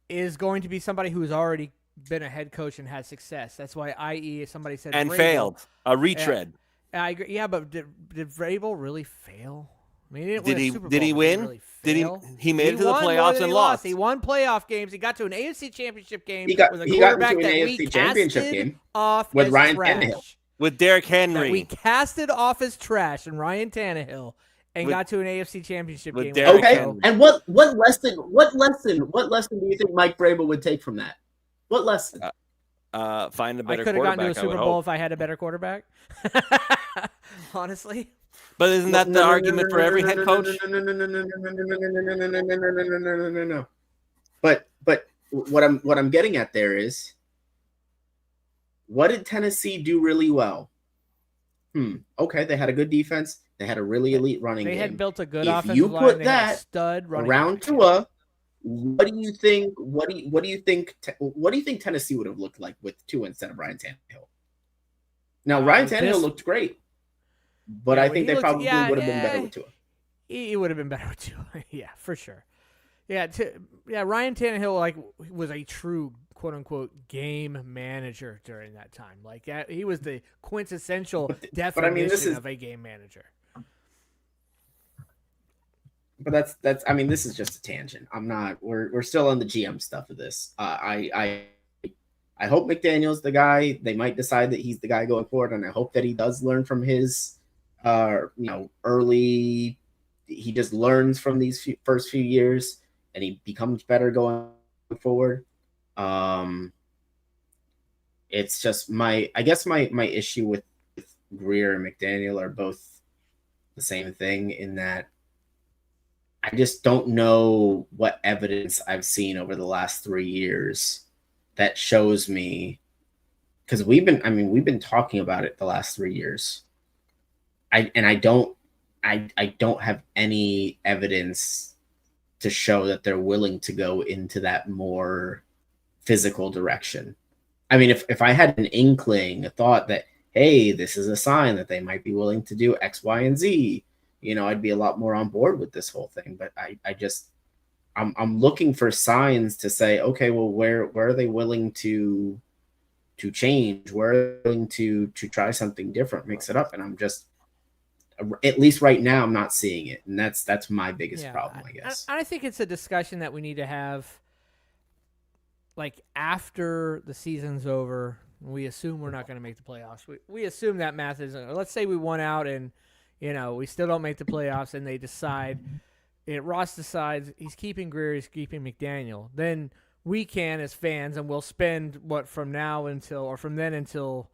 Speaker 3: is going to be somebody who's already been a head coach and had success. That's why, i.e., somebody said
Speaker 1: and
Speaker 3: Vrabel,
Speaker 1: failed a retread.
Speaker 3: I agree. Yeah, but did Vrabel really fail? I mean, he didn't
Speaker 1: Did
Speaker 3: win a
Speaker 1: he?
Speaker 3: Super Bowl,
Speaker 1: Did he
Speaker 3: but
Speaker 1: win?
Speaker 3: Really
Speaker 1: Did he?
Speaker 3: fail?
Speaker 1: He made it to the
Speaker 3: won more
Speaker 1: playoffs
Speaker 3: than
Speaker 1: and
Speaker 3: he
Speaker 1: lost.
Speaker 3: He won playoff games. He got to an AFC Championship game
Speaker 2: He got
Speaker 3: with a
Speaker 2: into an
Speaker 3: quarterback that we
Speaker 2: AFC Championship
Speaker 3: casted
Speaker 2: game
Speaker 3: off
Speaker 2: with
Speaker 3: as
Speaker 2: Ryan
Speaker 3: trash.
Speaker 2: Tannehill.
Speaker 1: With Derrick
Speaker 3: That
Speaker 1: Henry.
Speaker 3: we casted off as trash and Ryan Tannehill and got to an AFC Championship
Speaker 1: with
Speaker 3: game.
Speaker 1: Derrick
Speaker 2: Okay,
Speaker 1: Henry.
Speaker 2: and what lesson do you think Mike Vrabel would take from that? What lesson?
Speaker 1: Find a
Speaker 3: I
Speaker 1: better
Speaker 3: could have gotten to a
Speaker 1: quarterback. I
Speaker 3: Super
Speaker 1: would
Speaker 3: Bowl
Speaker 1: hope.
Speaker 3: if I had a better quarterback. Honestly.
Speaker 1: But isn't that the argument for every head coach?
Speaker 2: No. But what I'm getting at there is, what did Tennessee do really well? Okay, they had a good defense. They had a really elite running game.
Speaker 3: They had built a good
Speaker 2: If
Speaker 3: offensive
Speaker 2: you
Speaker 3: line.
Speaker 2: put
Speaker 3: They had a
Speaker 2: that
Speaker 3: stud running
Speaker 2: around
Speaker 3: back.
Speaker 2: Tua, what do you think? What do you think? What do you think Tennessee would have looked like with Tua instead of Ryan Tannehill? Now Ryan Tannehill looked great, but I think they probably would have been better with Tua.
Speaker 3: He would have been better with Tua. Yeah, for sure. Yeah, Ryan Tannehill was a true quote unquote game manager during that time. Like he was the quintessential definition of a game manager.
Speaker 2: But that's I mean, this is just a tangent. I'm not. We're still on the GM stuff of this. I hope McDaniel's the guy. They might decide that he's the guy going forward, and I hope that he does learn from his early. He just learns from these first few years, and he becomes better going forward. It's just my issue with Greer and McDaniel are both the same thing in that I just don't know what evidence I've seen over the last 3 years that shows me, because we've been talking about it the last 3 years. I don't have any evidence to show that they're willing to go into that more physical direction. I mean, if I had an inkling, a thought that, hey, this is a sign that they might be willing to do X, Y, and Z, I'd be a lot more on board with this whole thing. But I'm looking for signs to say, okay, well, where are they willing to change? Where are they willing to try something different, mix it up? And I'm just, at least right now, I'm not seeing it. And that's my biggest problem, I guess.
Speaker 3: I think it's a discussion that we need to have, like, after the season's over. We assume we're not going to make the playoffs. We assume that math isn't. Let's say we won out and, we still don't make the playoffs, and they decide, Ross decides he's keeping Greer, he's keeping McDaniel. Then we can, as fans, and we'll spend from then until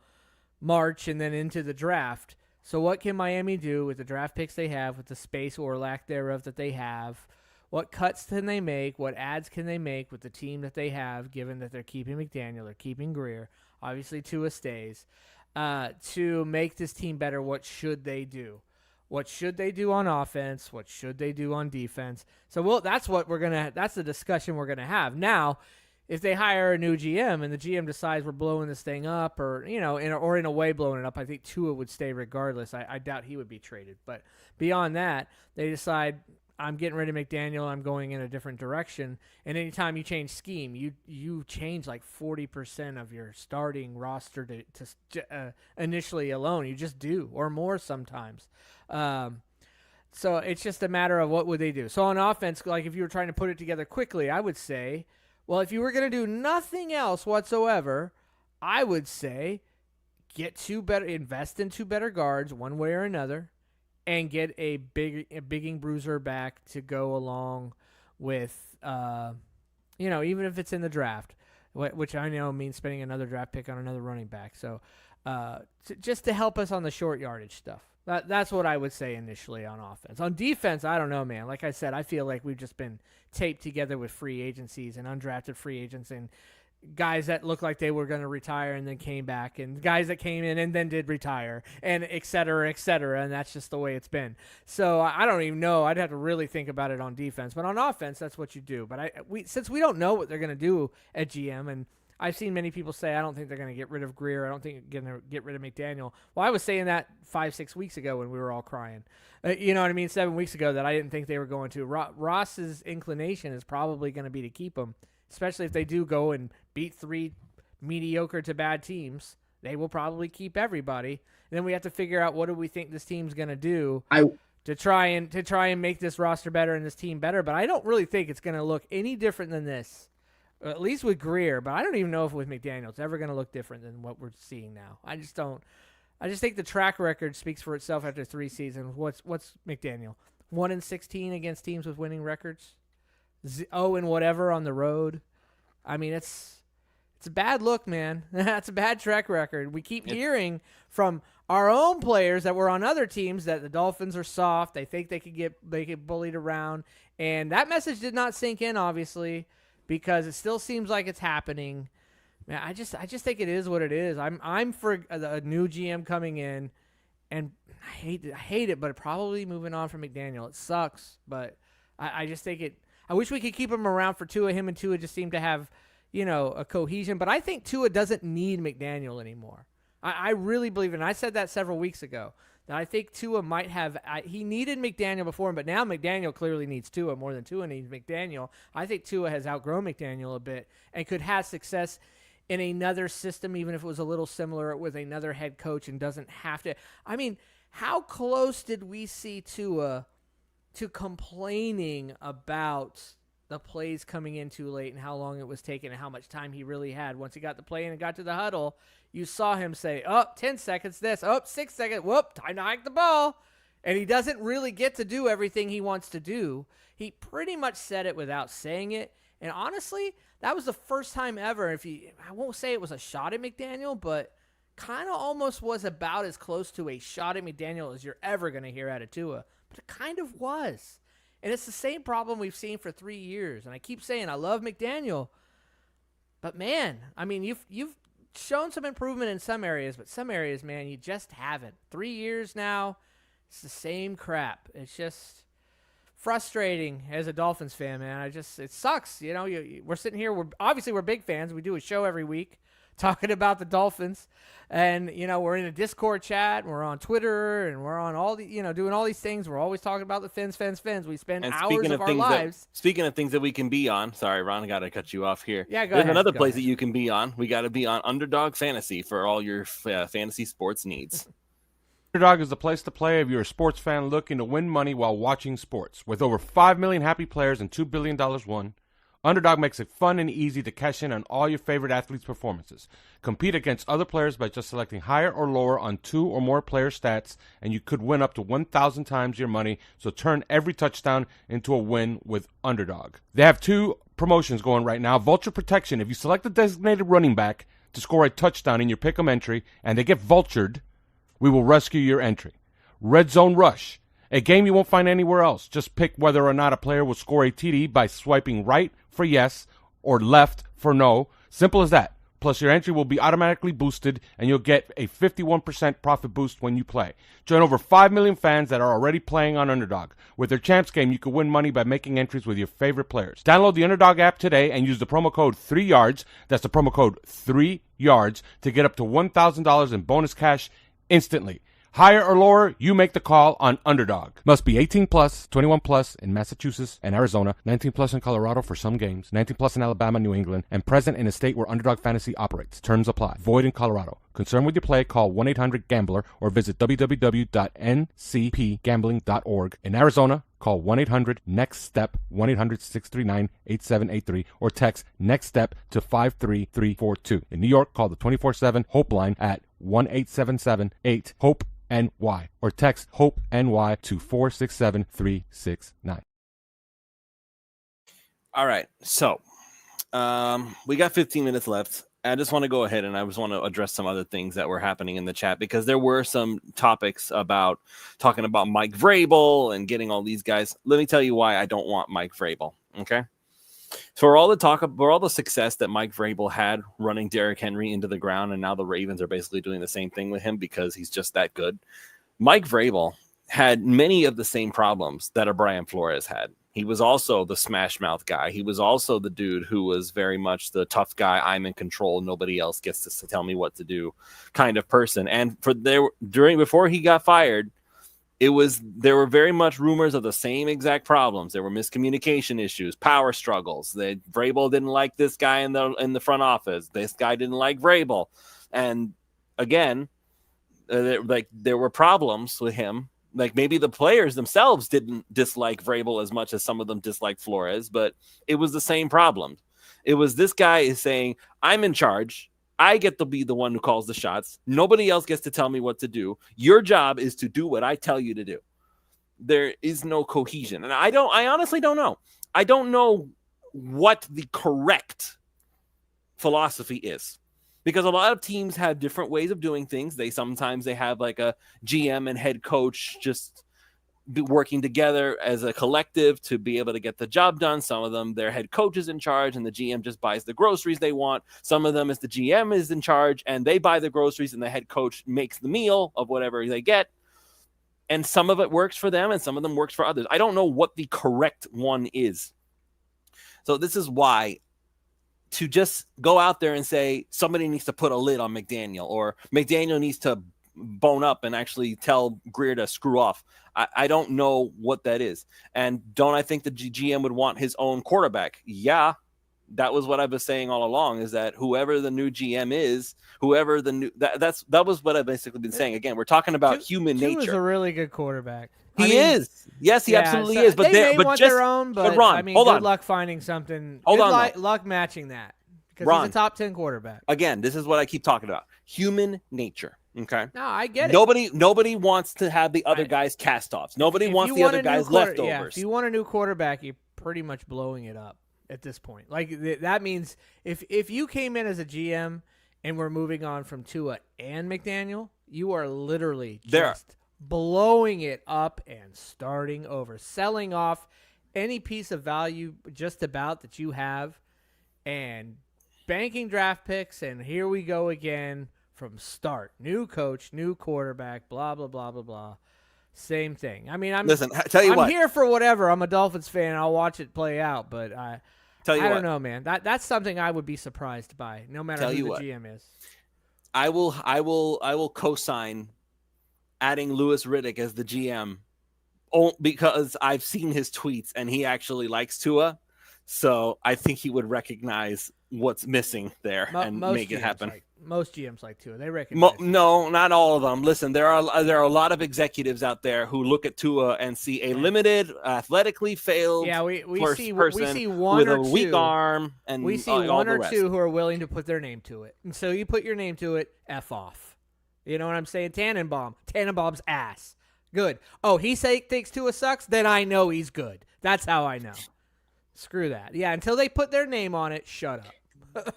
Speaker 3: March and then into the draft. So what can Miami do with the draft picks they have, with the space or lack thereof that they have? What cuts can they make? What adds can they make with the team that they have, given that they're keeping McDaniel, they're keeping Greer, obviously Tua stays, to make this team better? What should they do? What should they do on offense? What should they do on defense? So that's the discussion we're gonna have. Now, if they hire a new GM and the GM decides we're blowing this thing up, or in a way blowing it up, I think Tua would stay regardless. I doubt he would be traded. But beyond that, they decide, I'm getting rid of McDaniel, I'm going in a different direction. And anytime you change scheme, you change like 40% of your starting roster to initially alone. You just do, or more sometimes. So it's just a matter of what would they do. So on offense, like if you were trying to put it together quickly, I would say, well, if you were going to do nothing else whatsoever, I would say invest in two better guards one way or another, and get a bigging bruiser back to go along with, even if it's in the draft, which I know means spending another draft pick on another running back. So just to help us on the short yardage stuff. That's what I would say initially on offense. On defense, I don't know, man. Like I said, I feel like we've just been taped together with free agencies and undrafted free agents, and guys that looked like they were going to retire and then came back, and guys that came in and then did retire, and et cetera, and that's just the way it's been. So I don't even know. I'd have to really think about it on defense, but on offense, that's what you do. But since we don't know what they're going to do at GM, and I've seen many people say, I don't think they're going to get rid of Greer. I don't think they're going to get rid of McDaniel. Well, I was saying that 5-6 weeks ago when we were all crying. You know what I mean? 7 weeks ago that I didn't think they were going to. Ross's inclination is probably going to be to keep him, especially if they do go and beat 3 mediocre to bad teams. They will probably keep everybody. And then we have to figure out what do we think this team's going to do to try and make this roster better and this team better. But I don't really think it's going to look any different than this. At least with Greer, but I don't even know if with McDaniel it's ever going to look different than what we're seeing now. I just don't. I just think the track record speaks for itself after 3 seasons. What's McDaniel? 1-16 against teams with winning records. 0 and whatever on the road. I mean, it's a bad look, man. That's a bad track record. We keep hearing from our own players that were on other teams that the Dolphins are soft. They think they get bullied around, and that message did not sink in, obviously, because it still seems like it's happening. Man, I just think it is what it is. I'm for a new GM coming in, and I hate it, but probably moving on from McDaniel. It sucks, but I just think it. I wish we could keep him around for Tua. Him and Tua just seem to have, a cohesion. But I think Tua doesn't need McDaniel anymore. I really believe it. And I said that several weeks ago, that I think Tua might have he needed McDaniel before him, but now McDaniel clearly needs Tua more than Tua needs McDaniel. I think Tua has outgrown McDaniel a bit and could have success in another system, even if it was a little similar with another head coach and doesn't have to. I mean, how close did we see Tua to complaining about the plays coming in too late and how long it was taking and how much time he really had? Once he got the play in and got to the huddle, you saw him say, 10 seconds this, 6 seconds, whoop, time to hike the ball. And he doesn't really get to do everything he wants to do. He pretty much said it without saying it. And honestly, that was the first time ever, I won't say it was a shot at McDaniel, but kind of almost was about as close to a shot at McDaniel as you're ever going to hear out of Tua. But it kind of was. And it's the same problem we've seen for 3 years. And I keep saying I love McDaniel. But, man, I mean, you've shown some improvement in some areas, but some areas, man, you just haven't. 3 years now, it's the same crap. It's just frustrating as a Dolphins fan, man. It sucks. We're sitting here. We're big fans. We do a show every week talking about the Dolphins, and we're in a Discord chat, and we're on Twitter, and we're on all the doing all these things. We're always talking about the fins. We spend hours of our lives.
Speaker 1: Speaking of things that we can be on, sorry, Ron, I got to cut you off here.
Speaker 3: Yeah, go
Speaker 1: There's
Speaker 3: ahead.
Speaker 1: another place that you can be on. We got to be on Underdog Fantasy for all your fantasy sports needs.
Speaker 4: Underdog is the place to play if you're a sports fan looking to win money while watching sports. With over 5 million happy players and $2 billion won, Underdog makes it fun and easy to cash in on all your favorite athletes' performances. Compete against other players by just selecting higher or lower on 2 or more player stats, and you could win up to 1,000 times your money, so turn every touchdown into a win with Underdog. They have 2 promotions going right now. Vulture Protection. If you select a designated running back to score a touchdown in your pick'em entry, and they get vultured, we will rescue your entry. Red Zone Rush. A game you won't find anywhere else. Just pick whether or not a player will score a TD by swiping right for yes or left for no. Simple as that. Plus, your entry will be automatically boosted, and you'll get a 51% profit boost when you play. Join over 5 million fans that are already playing on Underdog. With their Champs game, you can win money by making entries with your favorite players. Download the Underdog app today and use the promo code 3YARDS. That's the promo code 3YARDS to get up to $1,000 in bonus cash instantly. Higher or lower, you make the call on Underdog. Must be 18 plus, 21 plus in Massachusetts and Arizona, 19 plus in Colorado for some games, 19 plus in Alabama, New England, and present in a state where Underdog Fantasy operates. Terms apply. Void in Colorado. Concerned with your play, call 1-800-GAMBLER or visit www.ncpgambling.org. In Arizona, call 1-800-NEXT-STEP, 1-800-639-8783, or text NEXT-STEP to 53342. In New York, call the 24/7 HOPE line at 1-877-8-HOPE-NY or text HOPE-NY to 467-369.
Speaker 1: All right, so we got 15 minutes left. I just want to go ahead and I just want to address some other things that were happening in the chat because there were some topics about talking about Mike Vrabel and getting all these guys. Let me tell you why I don't want Mike Vrabel, okay? For all the success that Mike Vrabel had running Derrick Henry into the ground, and now the Ravens are basically doing the same thing with him because he's just that good. Mike Vrabel had many of the same problems that a Brian Flores had. He was also the smash mouth guy. He was also the dude who was very much the tough guy. I'm in control. Nobody else gets to tell me what to do kind of person. And before he got fired, there were very much rumors of the same exact problems. There were miscommunication issues, power struggles. Vrabel didn't like this guy in the front office. This guy didn't like Vrabel. And again, there were problems with him. Like maybe the players themselves didn't dislike Vrabel as much as some of them disliked Flores, but it was the same problem. It was this guy is saying, I'm in charge. I get to be the one who calls the shots. Nobody else gets to tell me what to do. Your job is to do what I tell you to do. There is no cohesion. And I honestly don't know. I don't know what the correct philosophy is. Because a lot of teams have different ways of doing things. Sometimes they have like a GM and head coach just working together as a collective to be able to get the job done. Some of them, their head coach is in charge and the GM just buys the groceries they want. Some of them is the GM is in charge and they buy the groceries and the head coach makes the meal of whatever they get. And some of it works for them and some of them works for others. I don't know what the correct one is. So this is why to just go out there and say somebody needs to put a lid on McDaniel or McDaniel needs to bone up and actually tell Greer to screw off. I don't know what that is. And don't I think the GM would want his own quarterback? Yeah, that was what I was saying all along, is that whoever the new GM is, whoever the new that was what I've basically been saying. Again, we're talking about human nature.
Speaker 3: He is a really good quarterback.
Speaker 1: He is. Yes, he absolutely is. But
Speaker 3: they may want their own, but
Speaker 1: Ron,
Speaker 3: I mean,
Speaker 1: hold
Speaker 3: good
Speaker 1: on.
Speaker 3: luck finding something.
Speaker 1: Hold
Speaker 3: good
Speaker 1: on,
Speaker 3: luck matching that. Because
Speaker 1: Ron,
Speaker 3: he's a top 10 quarterback.
Speaker 1: Again, this is what I keep talking about. Human nature. Okay.
Speaker 3: No, I get it.
Speaker 1: Nobody wants to have the other guys cast offs. Nobody wants the other guys leftovers.
Speaker 3: Yeah, if you want a new quarterback, you're pretty much blowing it up at this point. Like that means if you came in as a GM and we're moving on from Tua and McDaniel, you are literally just blowing it up and starting over, selling off any piece of value just about that you have and banking draft picks. And here we go again. From start, new coach, new quarterback, blah blah blah blah blah. Same thing. I mean, I'm here for whatever. I'm a Dolphins fan. I'll watch it play out, but I don't know, man. That's something I would be surprised by, no matter who the GM is.
Speaker 1: I will co-sign adding Louis Riddick as the GM, because I've seen his tweets and he actually likes Tua, so I think he would recognize what's missing there and make it happen.
Speaker 3: Most GMs like Tua. They recognize.
Speaker 1: No, not all of them. Listen, there are a lot of executives out there who look at Tua and see a limited, athletically failed
Speaker 3: we see one
Speaker 1: with
Speaker 3: or
Speaker 1: a
Speaker 3: two,
Speaker 1: weak arm, and
Speaker 3: we see one or two who are willing to put their name to it. And so you put your name to it, F off. You know what I'm saying? Tannenbaum's ass. Good. Oh, he thinks Tua sucks? Then I know he's good. That's how I know. Screw that. Yeah, until they put their name on it, shut up.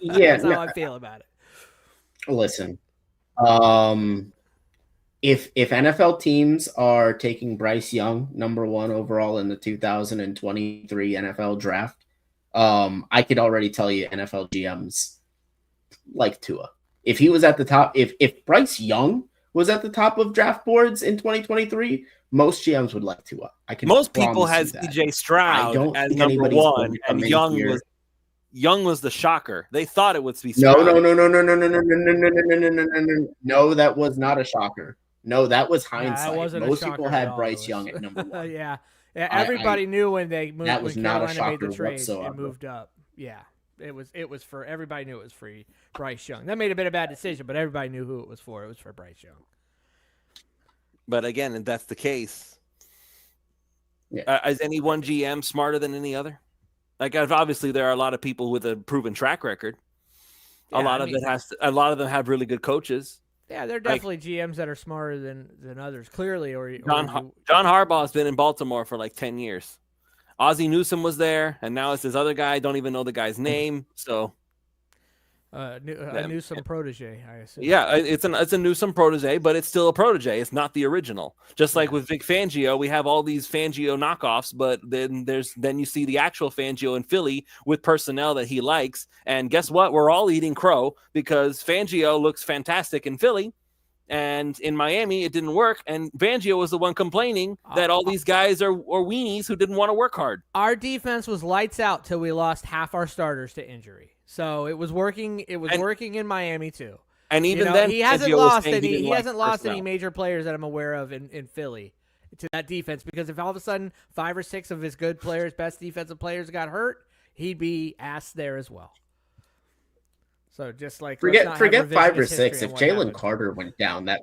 Speaker 2: Yeah,
Speaker 3: that's how I feel about it.
Speaker 2: Listen, if NFL teams are taking Bryce Young number 1 overall in the 2023 NFL draft, I could already tell you NFL GMs like Tua. If he was at the top, if Bryce Young was at the top of draft boards in 2023, most GMs would like Tua.
Speaker 1: Most people has CJ Stroud as number 1, and Young was the shocker. They thought it would be Stroud.
Speaker 2: No. No, that was not a shocker. No, that was hindsight. Most people had Bryce Young at number 1.
Speaker 3: Yeah, everybody knew when they moved.
Speaker 2: That was not a shocker
Speaker 3: made the trade
Speaker 2: whatsoever.
Speaker 3: and moved up. Yeah, it was for everybody knew it was for Bryce Young. That may have been a bad decision, but everybody knew who it was for. It was for Bryce Young.
Speaker 1: But again, if that's the case, is any one GM smarter than any other? Like, obviously, there are a lot of people with a proven track record. A lot of them have really good coaches.
Speaker 3: Yeah, there are definitely GMs that are smarter than others. Clearly,
Speaker 1: John Harbaugh's been in Baltimore for like 10 years. Ozzie Newsome was there, and now it's this other guy. I don't even know the guy's name. So,
Speaker 3: A Newsome protege, I assume.
Speaker 1: Yeah, it's a Newsome protege, but it's still a protege. It's not the original. Just like with Vic Fangio, we have all these Fangio knockoffs, but then you see the actual Fangio in Philly with personnel that he likes. And guess what? We're all eating crow because Fangio looks fantastic in Philly. And in Miami, it didn't work. And Fangio was the one complaining that all these guys are weenies who didn't want to work hard.
Speaker 3: Our defense was lights out till we lost half our starters to injury. So it was working. It was working in Miami too.
Speaker 1: And even then,
Speaker 3: he hasn't lost any major players that I'm aware of in Philly to that defense, because if all of a sudden 5 or 6 of his good players, best defensive players, got hurt, he'd be asked there as well. So just like
Speaker 2: forget 5 or 6. If Jalen Carter went down, that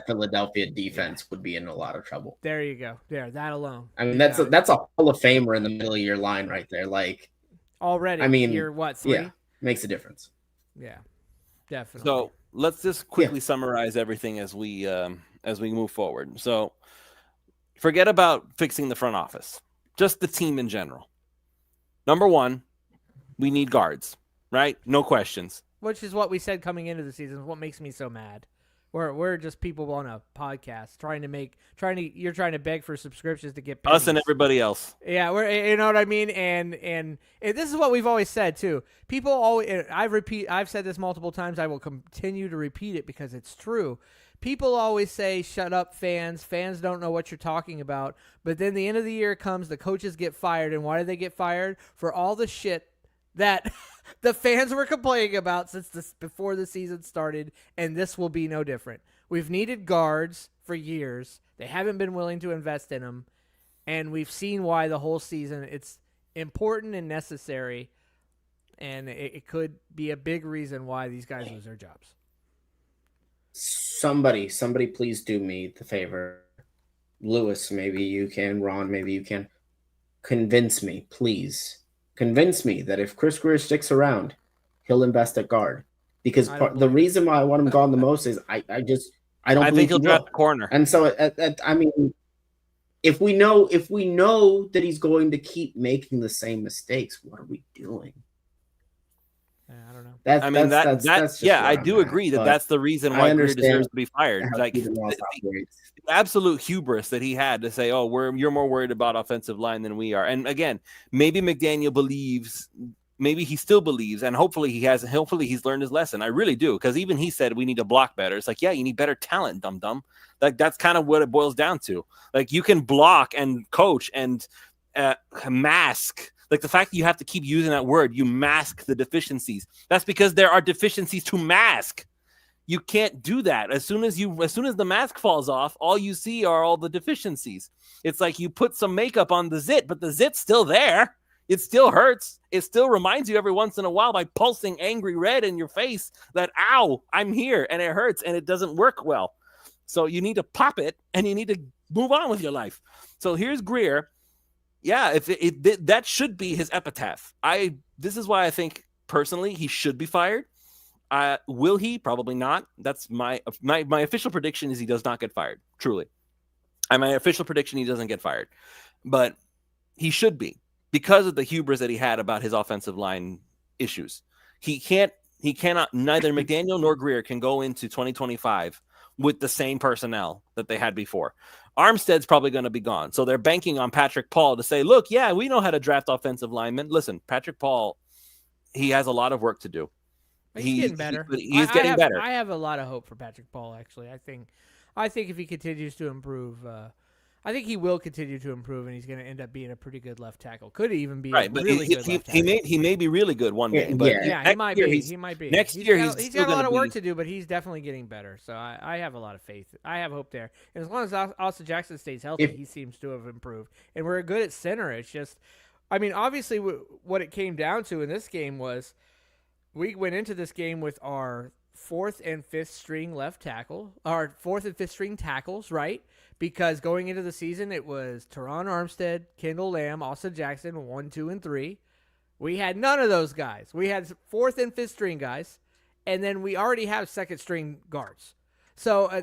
Speaker 2: Philadelphia defense would be in a lot of trouble.
Speaker 3: There you go. There, that alone.
Speaker 2: I mean, that's a Hall of Famer in the middle of your line right there. Like
Speaker 3: already.
Speaker 2: I mean,
Speaker 3: you're what, 3?
Speaker 2: Yeah, makes a difference.
Speaker 3: Yeah, definitely.
Speaker 1: So let's just quickly summarize everything as we move forward. So forget about fixing the front office, just the team in general. Number 1, we need guards. Right? No questions.
Speaker 3: Which is what we said coming into the season. What makes me so mad. We're just people on a podcast you're trying to beg for subscriptions to get pennies.
Speaker 1: Us and everybody else.
Speaker 3: Yeah, you know what I mean? And this is what we've always said too. People always, I've said this multiple times. I will continue to repeat it because it's true. People always say, shut up, fans. Fans don't know what you're talking about. But then the end of the year comes, the coaches get fired. And why do they get fired? For all the shit that the fans were complaining about before the season started, and this will be no different. We've needed guards for years. They haven't been willing to invest in them, and we've seen why the whole season. It's important and necessary, and it could be a big reason why these guys lose their jobs.
Speaker 2: Somebody please do me the favor. Lewis, maybe you can. Ron, maybe you can. Convince me, please. Convince me that if Chris Grier sticks around, he'll invest at guard. Because the reason why I want him gone the most is I don't think
Speaker 1: he'll draft the corner.
Speaker 2: And so I mean, if we know that he's going to keep making the same mistakes, what are we doing?
Speaker 3: I don't know.
Speaker 2: That's
Speaker 1: I do agree that's the reason why Grier deserves to be fired. Like the absolute hubris that he had to say, "Oh, you're more worried about offensive line than we are." And again, maybe McDaniel believes, maybe he still believes, and hopefully he's learned his lesson. I really do, because even he said we need to block better. It's like, yeah, you need better talent, dum-dum. Like that's kind of what it boils down to. Like you can block and coach and mask. Like the fact that you have to keep using that word, you mask the deficiencies. That's because there are deficiencies to mask. You can't do that. As soon as the mask falls off, all you see are all the deficiencies. It's like you put some makeup on the zit, but the zit's still there. It still hurts. It still reminds you every once in a while by pulsing angry red in your face that, ow, I'm here, and it hurts, and it doesn't work well. So you need to pop it, and you need to move on with your life. So here's Grier. Yeah, that should be his epitaph. This is why I think personally he should be fired. Will he? Probably not. That's my official prediction is he does not get fired. Truly, my official prediction he doesn't get fired, but he should be because of the hubris that he had about his offensive line issues. Neither McDaniel nor Grier can go into 2025 with the same personnel that they had before. Armstead's probably going to be gone. So they're banking on Patrick Paul to say, look, yeah, we know how to draft offensive linemen. Listen, Patrick Paul, he has a lot of work to do.
Speaker 3: He's getting better.
Speaker 1: He's getting better.
Speaker 3: I have a lot of hope for Patrick Paul, actually. I think if he continues to improve, I think he will continue to improve, and he's going to end up being a pretty good left tackle. Could even be
Speaker 1: right, but
Speaker 3: really good left tackle.
Speaker 1: He may be really good one game. But
Speaker 3: he might be. He might be.
Speaker 1: Next year,
Speaker 3: he's got a lot of work to do, but he's definitely getting better. So I have a lot of faith. I have hope there. And as long as Austin Jackson stays healthy, he seems to have improved. And we're good at center. It's just, I mean, obviously what it came down to in this game was we went into this game with our 4th and 5th string left tackle, our 4th and 5th string tackles, right? Because going into the season, it was Teron Armstead, Kendall Lamb, Austin Jackson, 1, 2, and 3. We had none of those guys. We had 4th and 5th string guys, and then we already have 2nd string guards. So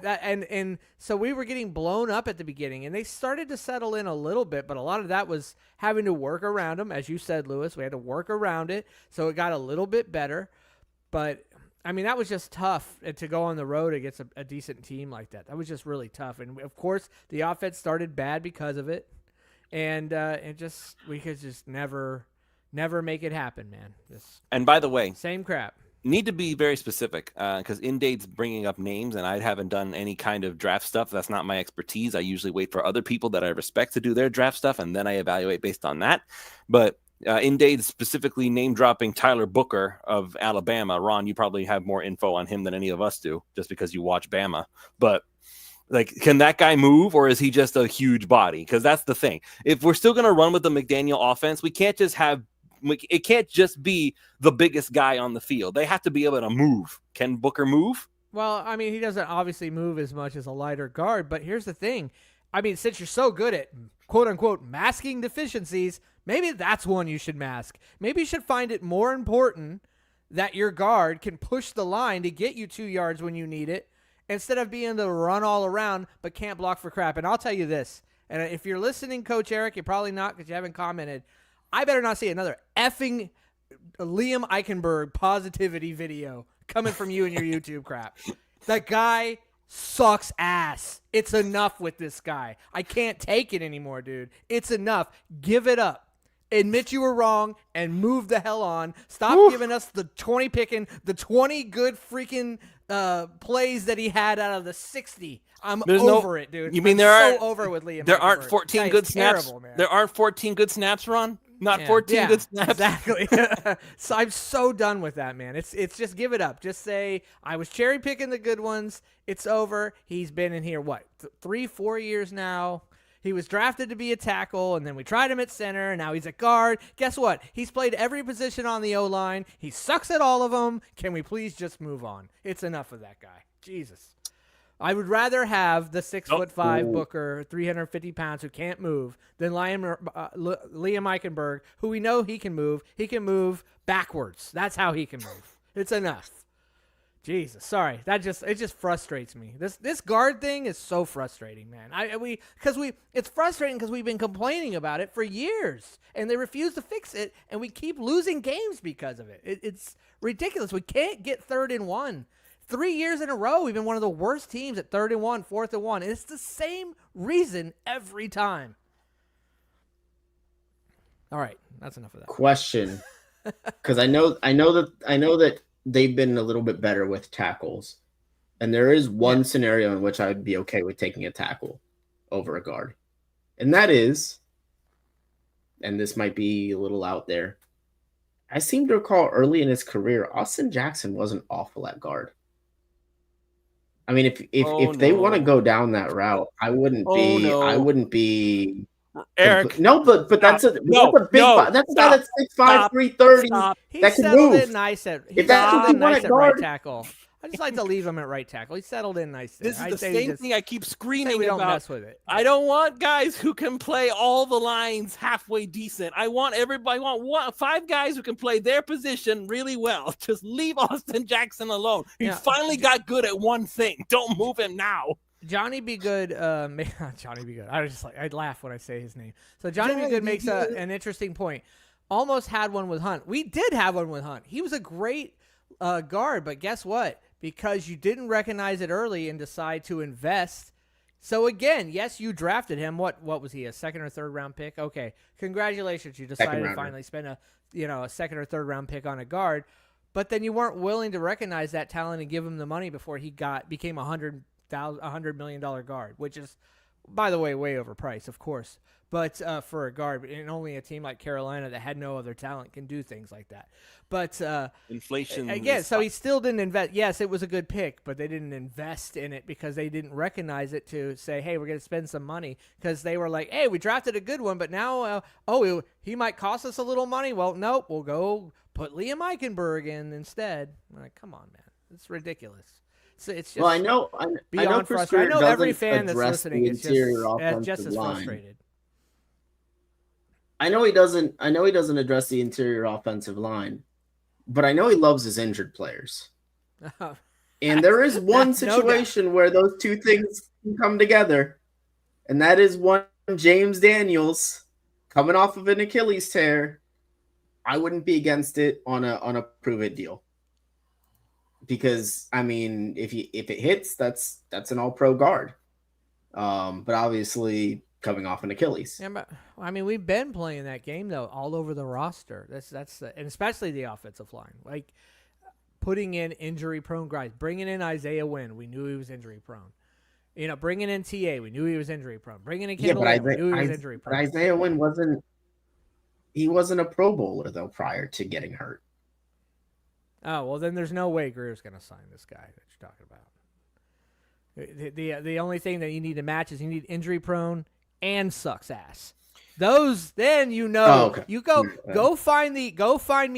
Speaker 3: so we were getting blown up at the beginning, and they started to settle in a little bit, but a lot of that was having to work around them, as you said, Lewis. We had to work around it, so it got a little bit better. But I mean, that was just tough to go on the road against a decent team like that. That was just really tough. And of course, the offense started bad because of it. And we could just never make it happen, man.
Speaker 1: And by the way,
Speaker 3: same crap.
Speaker 1: Need to be very specific because In-Date's bringing up names, and I haven't done any kind of draft stuff. That's not my expertise. I usually wait for other people that I respect to do their draft stuff, and then I evaluate based on that. But In-Date specifically name-dropping Tyler Booker of Alabama. Ron, you probably have more info on him than any of us do, just because you watch Bama. But like, can that guy move, or is he just a huge body? Because that's the thing. If we're still going to run with the McDaniel offense, we can't just have it can't just be the biggest guy on the field. They have to be able to move. Can Booker move?
Speaker 3: Well, I mean, he doesn't obviously move as much as a lighter guard, but here's the thing. I mean, since you're so good at quote-unquote masking deficiencies, maybe that's one you should mask. Maybe you should find it more important that your guard can push the line to get you 2 yards when you need it instead of being able to run all around but can't block for crap. And I'll tell you this, and if you're listening, Coach Eric, you're probably not because you haven't commented, I better not see another effing Liam Eichenberg positivity video coming from you and your YouTube crap. That guy sucks ass. It's enough with this guy. I can't take it anymore, dude. It's enough. Give it up. Admit you were wrong and move the hell on. Stop giving us the 20 good freaking plays that he had out of the 60. I'm over it, dude.
Speaker 1: You mean
Speaker 3: over it with Liam?
Speaker 1: There aren't 14 good snaps.
Speaker 3: Terrible, man.
Speaker 1: There aren't 14 good snaps, Ron. Not 14 good snaps.
Speaker 3: Exactly. So I'm so done with that, man. It's just give it up. Just say I was cherry picking the good ones. It's over. He's been in here 3-4 years now. He was drafted to be a tackle, and then we tried him at center, and now he's at guard. Guess what? He's played every position on the O-line. He sucks at all of them. Can we please just move on? It's enough of that guy. Jesus. I would rather have the 6'5" Booker, 350 pounds, who can't move, than Liam Eichenberg, who we know he can move. He can move backwards. That's how he can move. It's enough. Jesus, sorry. It just frustrates me. This guard thing is so frustrating, man. It's frustrating because we've been complaining about it for years, and they refuse to fix it, and we keep losing games because of it. It's ridiculous. We can't get 3rd and 1. 3 years in a row, we've been one of the worst teams at 3rd and 1, 4th and 1. And it's the same reason every time. All right, that's enough of that.
Speaker 2: Question, because I know that they've been a little bit better with tackles, and there is one scenario in which I'd be okay with taking a tackle over a guard, and that is, and this might be a little out there, I seem to recall early in his career, Austin Jackson wasn't awful at guard. I mean, if they want to go down that route, I wouldn't be
Speaker 1: Eric.
Speaker 2: No, but that's a big that's a guy that's 6'5", 330 that can move.
Speaker 3: In nice at, if that's what they want at right tackle. I just like to leave him at right tackle. He settled in nice there.
Speaker 1: This is the same thing I keep screaming
Speaker 3: we don't
Speaker 1: about.
Speaker 3: Mess with it.
Speaker 1: I don't want guys who can play all the lines halfway decent. I want 5 guys who can play their position really well. Just leave Austin Jackson alone. He finally got good at one thing. Don't move him now.
Speaker 3: Johnny Be Good, Johnny Be Good. I'd laugh when I say his name. So Johnny Be Good makes an interesting point. Almost had one with Hunt. We did have one with Hunt. He was a great guard, but guess what? Because you didn't recognize it early and decide to invest. So again, yes, you drafted him. What was he? A 2nd or 3rd round pick? Okay, congratulations. You decided to finally spend a 2nd or 3rd round pick on a guard, but then you weren't willing to recognize that talent and give him the money before he became $100 million guard, which is, by the way, way overpriced, of course. But for a guard, and only a team like Carolina that had no other talent can do things like that. But
Speaker 1: inflation
Speaker 3: again, so he still didn't invest. Yes, it was a good pick, but they didn't invest in it because they didn't recognize it to say, hey, we're going to spend some money, because they were like, hey, we drafted a good one, but now, he might cost us a little money. Well, nope, we'll go put Liam Eichenberg in instead. I'm like, come on, man. It's ridiculous. So it's just
Speaker 2: I know
Speaker 3: frustrated. I know every fan that's listening is just as frustrated.
Speaker 2: I know he doesn't address the interior offensive line, but I know he loves his injured players. And there is one situation where those two things can come together, and that is one James Daniels coming off of an Achilles tear. I wouldn't be against it on a prove it deal. because I mean, if it hits, that's an All-Pro guard. But obviously coming off an Achilles.
Speaker 3: Yeah, but I mean, we've been playing that game though all over the roster. And especially the offensive line, like putting in injury-prone guys, bringing in Isaiah Wynn. We knew he was injury-prone. Bringing in TA, we knew he was injury-prone. Bringing in Kendall, we knew he was injury-prone.
Speaker 2: But Isaiah Wynn wasn't a Pro Bowler though prior to getting hurt.
Speaker 3: Oh well, then there's no way Greer's going to sign this guy that you're talking about. The only thing that you need to match is you need injury-prone and sucks ass. Those, then you
Speaker 2: okay.
Speaker 3: You go find me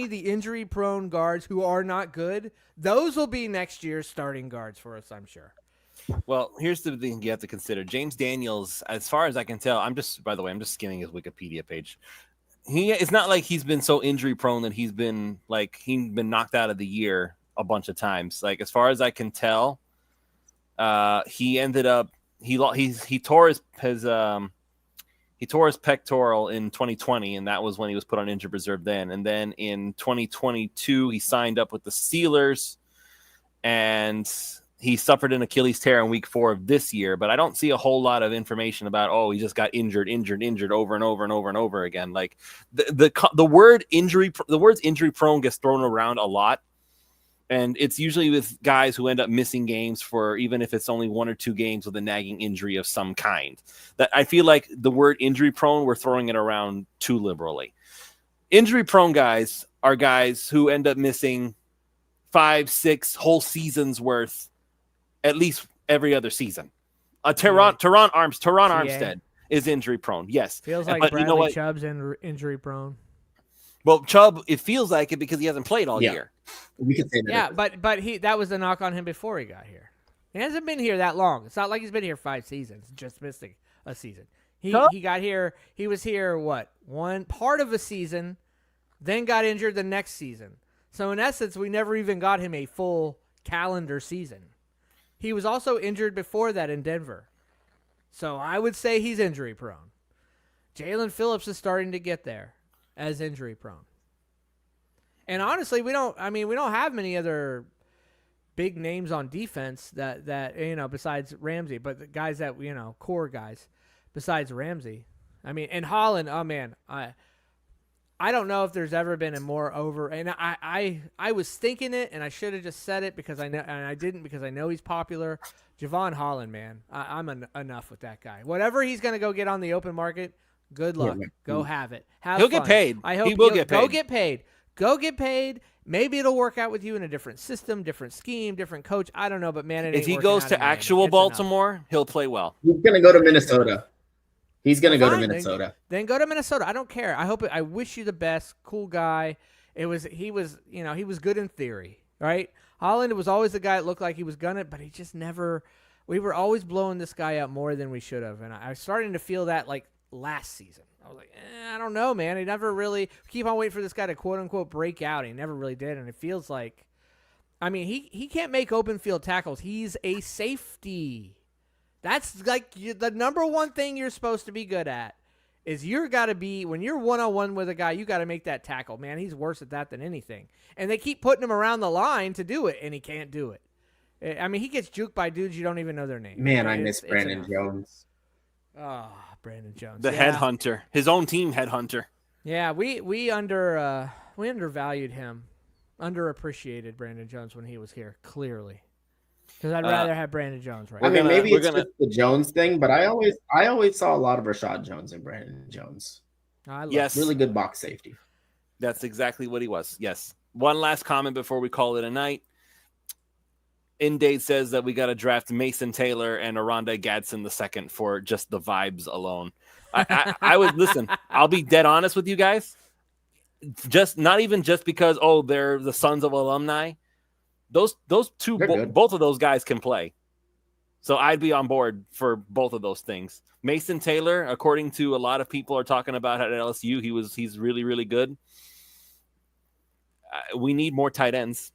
Speaker 3: the injury prone guards who are not good. Those will be next year's starting guards for us, I'm sure.
Speaker 1: Well, here's the thing you have to consider. James Daniels, as far as I can tell, I'm just skimming his Wikipedia page. It's not like he's been so injury prone that he's been knocked out of the year a bunch of times. Like, as far as I can tell, he ended up he tore his pectoral in 2020, and that was when he was put on injured reserve then. And then in 2022, he signed up with the Steelers, and he suffered an Achilles tear in week 4 of this year. But I don't see a whole lot of information about, he just got injured over and over again. Like the words injury prone gets thrown around a lot. And it's usually with guys who end up missing games for, even if it's only 1 or 2 games with a nagging injury of some kind. That I feel like the word injury prone, we're throwing it around too liberally. Injury prone guys are guys who end up missing 5-6 whole seasons worth, at least every other season. Teron Armstead is injury prone. Yes.
Speaker 3: Feels like
Speaker 1: but
Speaker 3: Bradley
Speaker 1: you know what?
Speaker 3: Chubb's injury prone.
Speaker 1: Well, Chubb, it feels like it because he hasn't played all year.
Speaker 2: We can say that.
Speaker 3: Yeah, but that was the knock on him before he got here. He hasn't been here that long. It's not like he's been here 5 seasons, just missing a season. He got here. He was here one part of a season, then got injured the next season. So in essence, we never even got him a full calendar season. He was also injured before that in Denver. So I would say he's injury prone. Jalen Phillips is starting to get there as injury prone. And honestly, we don't have many other big names on defense that besides Ramsey, but the guys that core guys besides Ramsey. I mean, and Holland, oh man, I don't know if there's ever been a more over, and I was thinking it, and I should have just said it because I know, and I didn't because I know he's popular. Javon Holland, man, I'm enough with that guy. Whatever he's gonna go get on the open market, good luck. Go have it. He'll
Speaker 1: get paid.
Speaker 3: I hope
Speaker 1: he will get paid.
Speaker 3: Go get paid. Go get paid. Maybe it'll work out with you in a different system, different scheme, different coach. I don't know, but man,
Speaker 1: if he goes to actual Baltimore, he'll play well.
Speaker 2: He's gonna go to Minnesota. He's going to go to Minnesota.
Speaker 3: Then go to Minnesota. I don't care. I wish you the best. Cool guy. He was good in theory, right? Holland was always the guy that looked like he was gonna, but he just never. We were always blowing this guy up more than we should have, and I was starting to feel that like last season. I was like, I don't know, man. He never really keep on waiting for this guy to quote unquote break out. He never really did, and it feels like, I mean, he can't make open field tackles. He's a safety. That's like the number one thing you're supposed to be good at is when you're one-on-one with a guy, you got to make that tackle. Man, he's worse at that than anything. And they keep putting him around the line to do it, and he can't do it. I mean, he gets juked by dudes you don't even know their name.
Speaker 2: Man, I miss Brandon Jones.
Speaker 3: Oh, Brandon Jones.
Speaker 1: The headhunter. His own team headhunter.
Speaker 3: Yeah, we undervalued him. Underappreciated Brandon Jones when he was here, clearly. Because I'd rather have Brandon Jones, right?
Speaker 2: I mean, maybe it's just the Jones thing, but I always saw a lot of Rashad Jones and Brandon Jones.
Speaker 1: Yes,
Speaker 2: really good box safety.
Speaker 1: That's exactly what he was. Yes. One last comment before we call it a night. In-date says that we got to draft Mason Taylor and Aranda Gadsden II for just the vibes alone. I would listen. I'll be dead honest with you guys. Just not even just because they're the sons of alumni. Those two, both of those guys can play. So I'd be on board for both of those things. Mason Taylor, according to a lot of people are talking about at LSU, he's really, really good. We need more tight ends.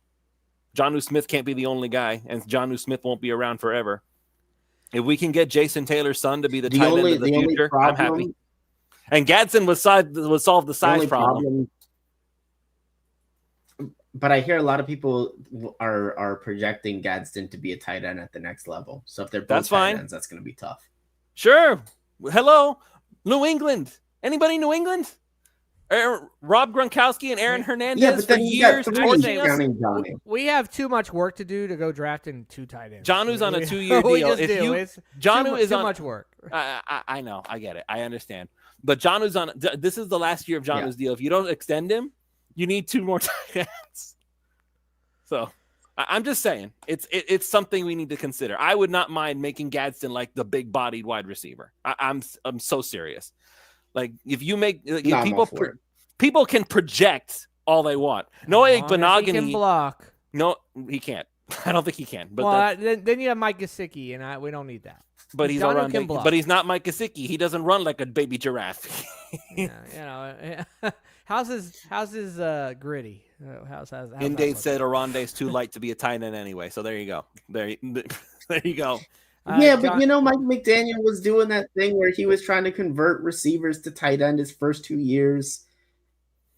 Speaker 1: Jonnu Smith can't be the only guy, and Jonnu Smith won't be around forever. If we can get Jason Taylor's son to be the tight end of the future, I'm happy. And Gadsden would solve the size problem.
Speaker 2: But I hear a lot of people are projecting Gadsden to be a tight end at the next level. So if they're both
Speaker 1: That's
Speaker 2: tight
Speaker 1: fine.
Speaker 2: ends, that's going to be tough.
Speaker 1: Sure. Hello, New England. Anybody New England? Rob Gronkowski and Aaron Hernandez for years torching us.
Speaker 3: We have too much work to do to go drafting 2 tight ends.
Speaker 1: Jonnu's on a 2-year deal.
Speaker 3: Jonnu is too much work.
Speaker 1: I know. I get it. I understand. But Jonnu's on. This is the last year of Jonnu's deal. If you don't extend him, you need 2 more tight ends. So I'm just saying it's something we need to consider. I would not mind making Gadsden like the big bodied wide receiver. I'm so serious. Like if you make people can project all they want. Noah Benogany
Speaker 3: can block.
Speaker 1: No, he can't. I don't think he can. But
Speaker 3: then you have Mike Gesicki, and we don't need that.
Speaker 1: But he's around. But he's not Mike Gesicki. He doesn't run like a baby giraffe.
Speaker 3: How's his gritty? How's
Speaker 1: Indeed said Aronde's too light to be a tight end anyway. So there you go. There you go.
Speaker 2: Yeah, but Mike McDaniel was doing that thing where he was trying to convert receivers to tight end his first 2 years.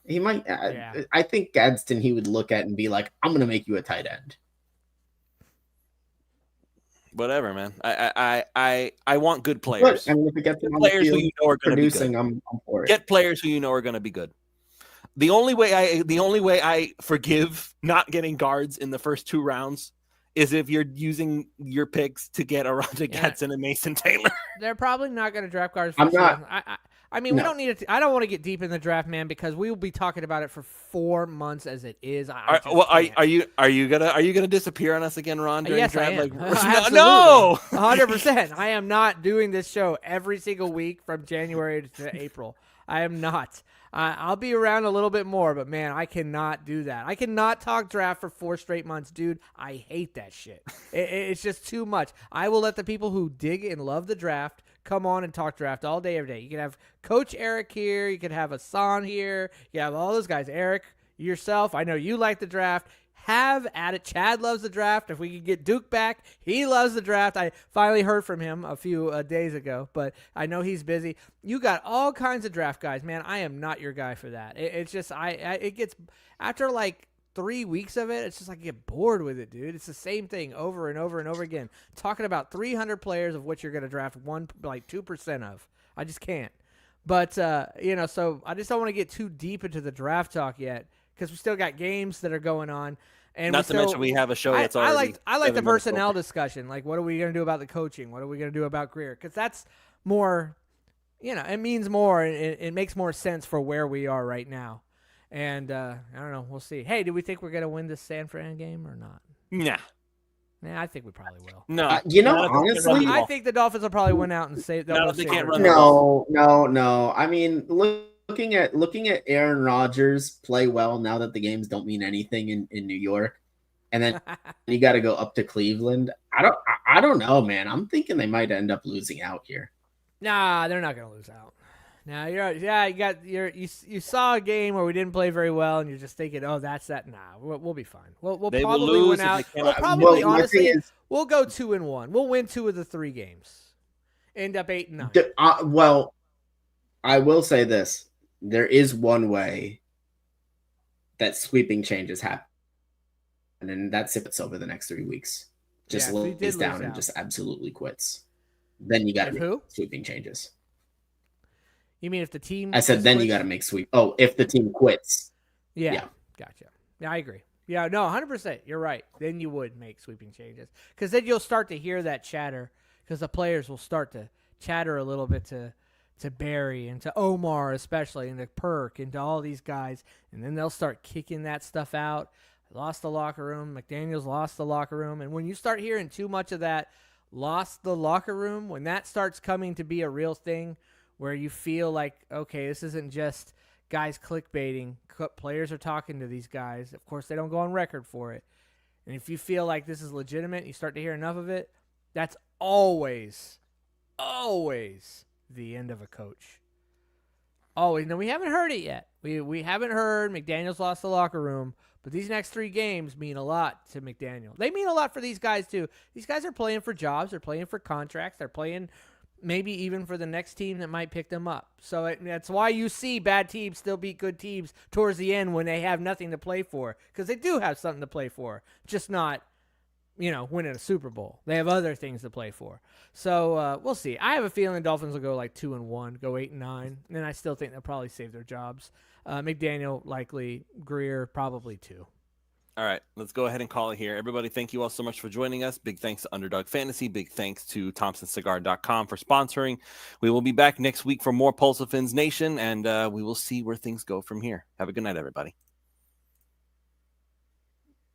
Speaker 2: He might. I think Gadsden he would look at and be like, "I'm going to make you a tight end."
Speaker 1: Whatever, man. I want good players.
Speaker 2: But, I mean, if we get them on
Speaker 1: players
Speaker 2: the field
Speaker 1: who you know are going to be good.
Speaker 2: I'm for it.
Speaker 1: Get players who you know are going to be good. The only way I forgive not getting guards in the first 2 rounds is if you're using your picks to get Aronde Gadsden and Mason Taylor.
Speaker 3: They're probably not going to draft guards.
Speaker 2: I'm not.
Speaker 3: I mean, we don't need it. I don't want to get deep in the draft, man, because we will be talking about it for 4 months as it is.
Speaker 1: Are you gonna disappear on us again, Ron? During
Speaker 3: Yes,
Speaker 1: draft?
Speaker 3: I am.
Speaker 1: No,
Speaker 3: 100%. I am not doing this show every single week from January to April. I am not. I'll be around a little bit more, but man, I cannot do that. I cannot talk draft for 4 straight months, dude. I hate that shit. It's just too much. I will let the people who dig and love the draft come on and talk draft all day, every day. You can have Coach Eric here. You can have Hassan here. You have all those guys. Eric, yourself. I know you like the draft. Have at it. Chad loves the draft. If we could get Duke back, he loves the draft. I finally heard from him a few days ago, but I know he's busy. You got all kinds of draft guys, man. I am not your guy for that. It's just it gets after like 3 weeks of it. It's just like I get bored with it, dude. It's the same thing over and over and over again. Talking about 300 players of which you're going to draft 2% of. I just can't. But so I just don't want to get too deep into the draft talk yet because we still got games that are going on. And
Speaker 1: not to mention we have a show that's already.
Speaker 3: I like the personnel discussion. Like, what are we going to do about the coaching? What are we going to do about Greer? Because that's more, it means more. And it makes more sense for where we are right now. And I don't know. We'll see. Hey, do we think we're going to win this San Fran game or not?
Speaker 1: Nah.
Speaker 3: Yeah, I think we probably will.
Speaker 1: No.
Speaker 2: Honestly,
Speaker 3: I think the Dolphins will probably win out and say
Speaker 1: they can't run.
Speaker 2: No. I mean, looking at Aaron Rodgers play well now that the games don't mean anything in New York, and then you got to go up to Cleveland. I don't know, man. I'm thinking they might end up losing out here.
Speaker 3: Nah, they're not going to lose out. Now you saw a game where we didn't play very well, and you're just thinking, oh, that's that. Nah, we'll be fine. We'll probably win out. Honestly, we'll go 2-1. We'll win 2 of the 3 games. End up 8-9.
Speaker 2: Well, I will say this: there is one way that sweeping changes happen, and that's if it's over the next 3 weeks. Just lays down and just absolutely quits. Then you got to make sweeping changes.
Speaker 3: You mean if the team?
Speaker 2: I said then you got to make sweep. Oh, if the team quits.
Speaker 3: Yeah, gotcha. Yeah, I agree. Yeah, no, 100%. You're right. Then you would make sweeping changes because then you'll start to hear that chatter because the players will start to chatter a little bit to Barry and to Omar especially and to Perk and to all these guys, and then they'll start kicking that stuff out. Lost the locker room. McDaniel's lost the locker room, and when you start hearing too much of that, lost the locker room, when that starts coming to be a real thing. Where you feel like, okay, this isn't just guys clickbaiting. Players are talking to these guys. Of course, they don't go on record for it. And if you feel like this is legitimate, you start to hear enough of it, that's always the end of a coach. Always. Now, we haven't heard it yet. We haven't heard McDaniel's lost the locker room, but these next 3 games mean a lot to McDaniel. They mean a lot for these guys, too. These guys are playing for jobs. They're playing for contracts. They're playing maybe even for the next team that might pick them up. So that's why you see bad teams still beat good teams towards the end when they have nothing to play for, because they do have something to play for, just not, winning a Super Bowl. They have other things to play for. So we'll see. I have a feeling Dolphins will go like 2-1, go 8-9, and I still think they'll probably save their jobs. McDaniel likely, Greer probably 2.
Speaker 1: All right, let's go ahead and call it here. Everybody, thank you all so much for joining us. Big thanks to Underdog Fantasy. Big thanks to ThompsonCigar.com for sponsoring. We will be back next week for more Pulse of Fins Nation, and we will see where things go from here. Have a good night, everybody.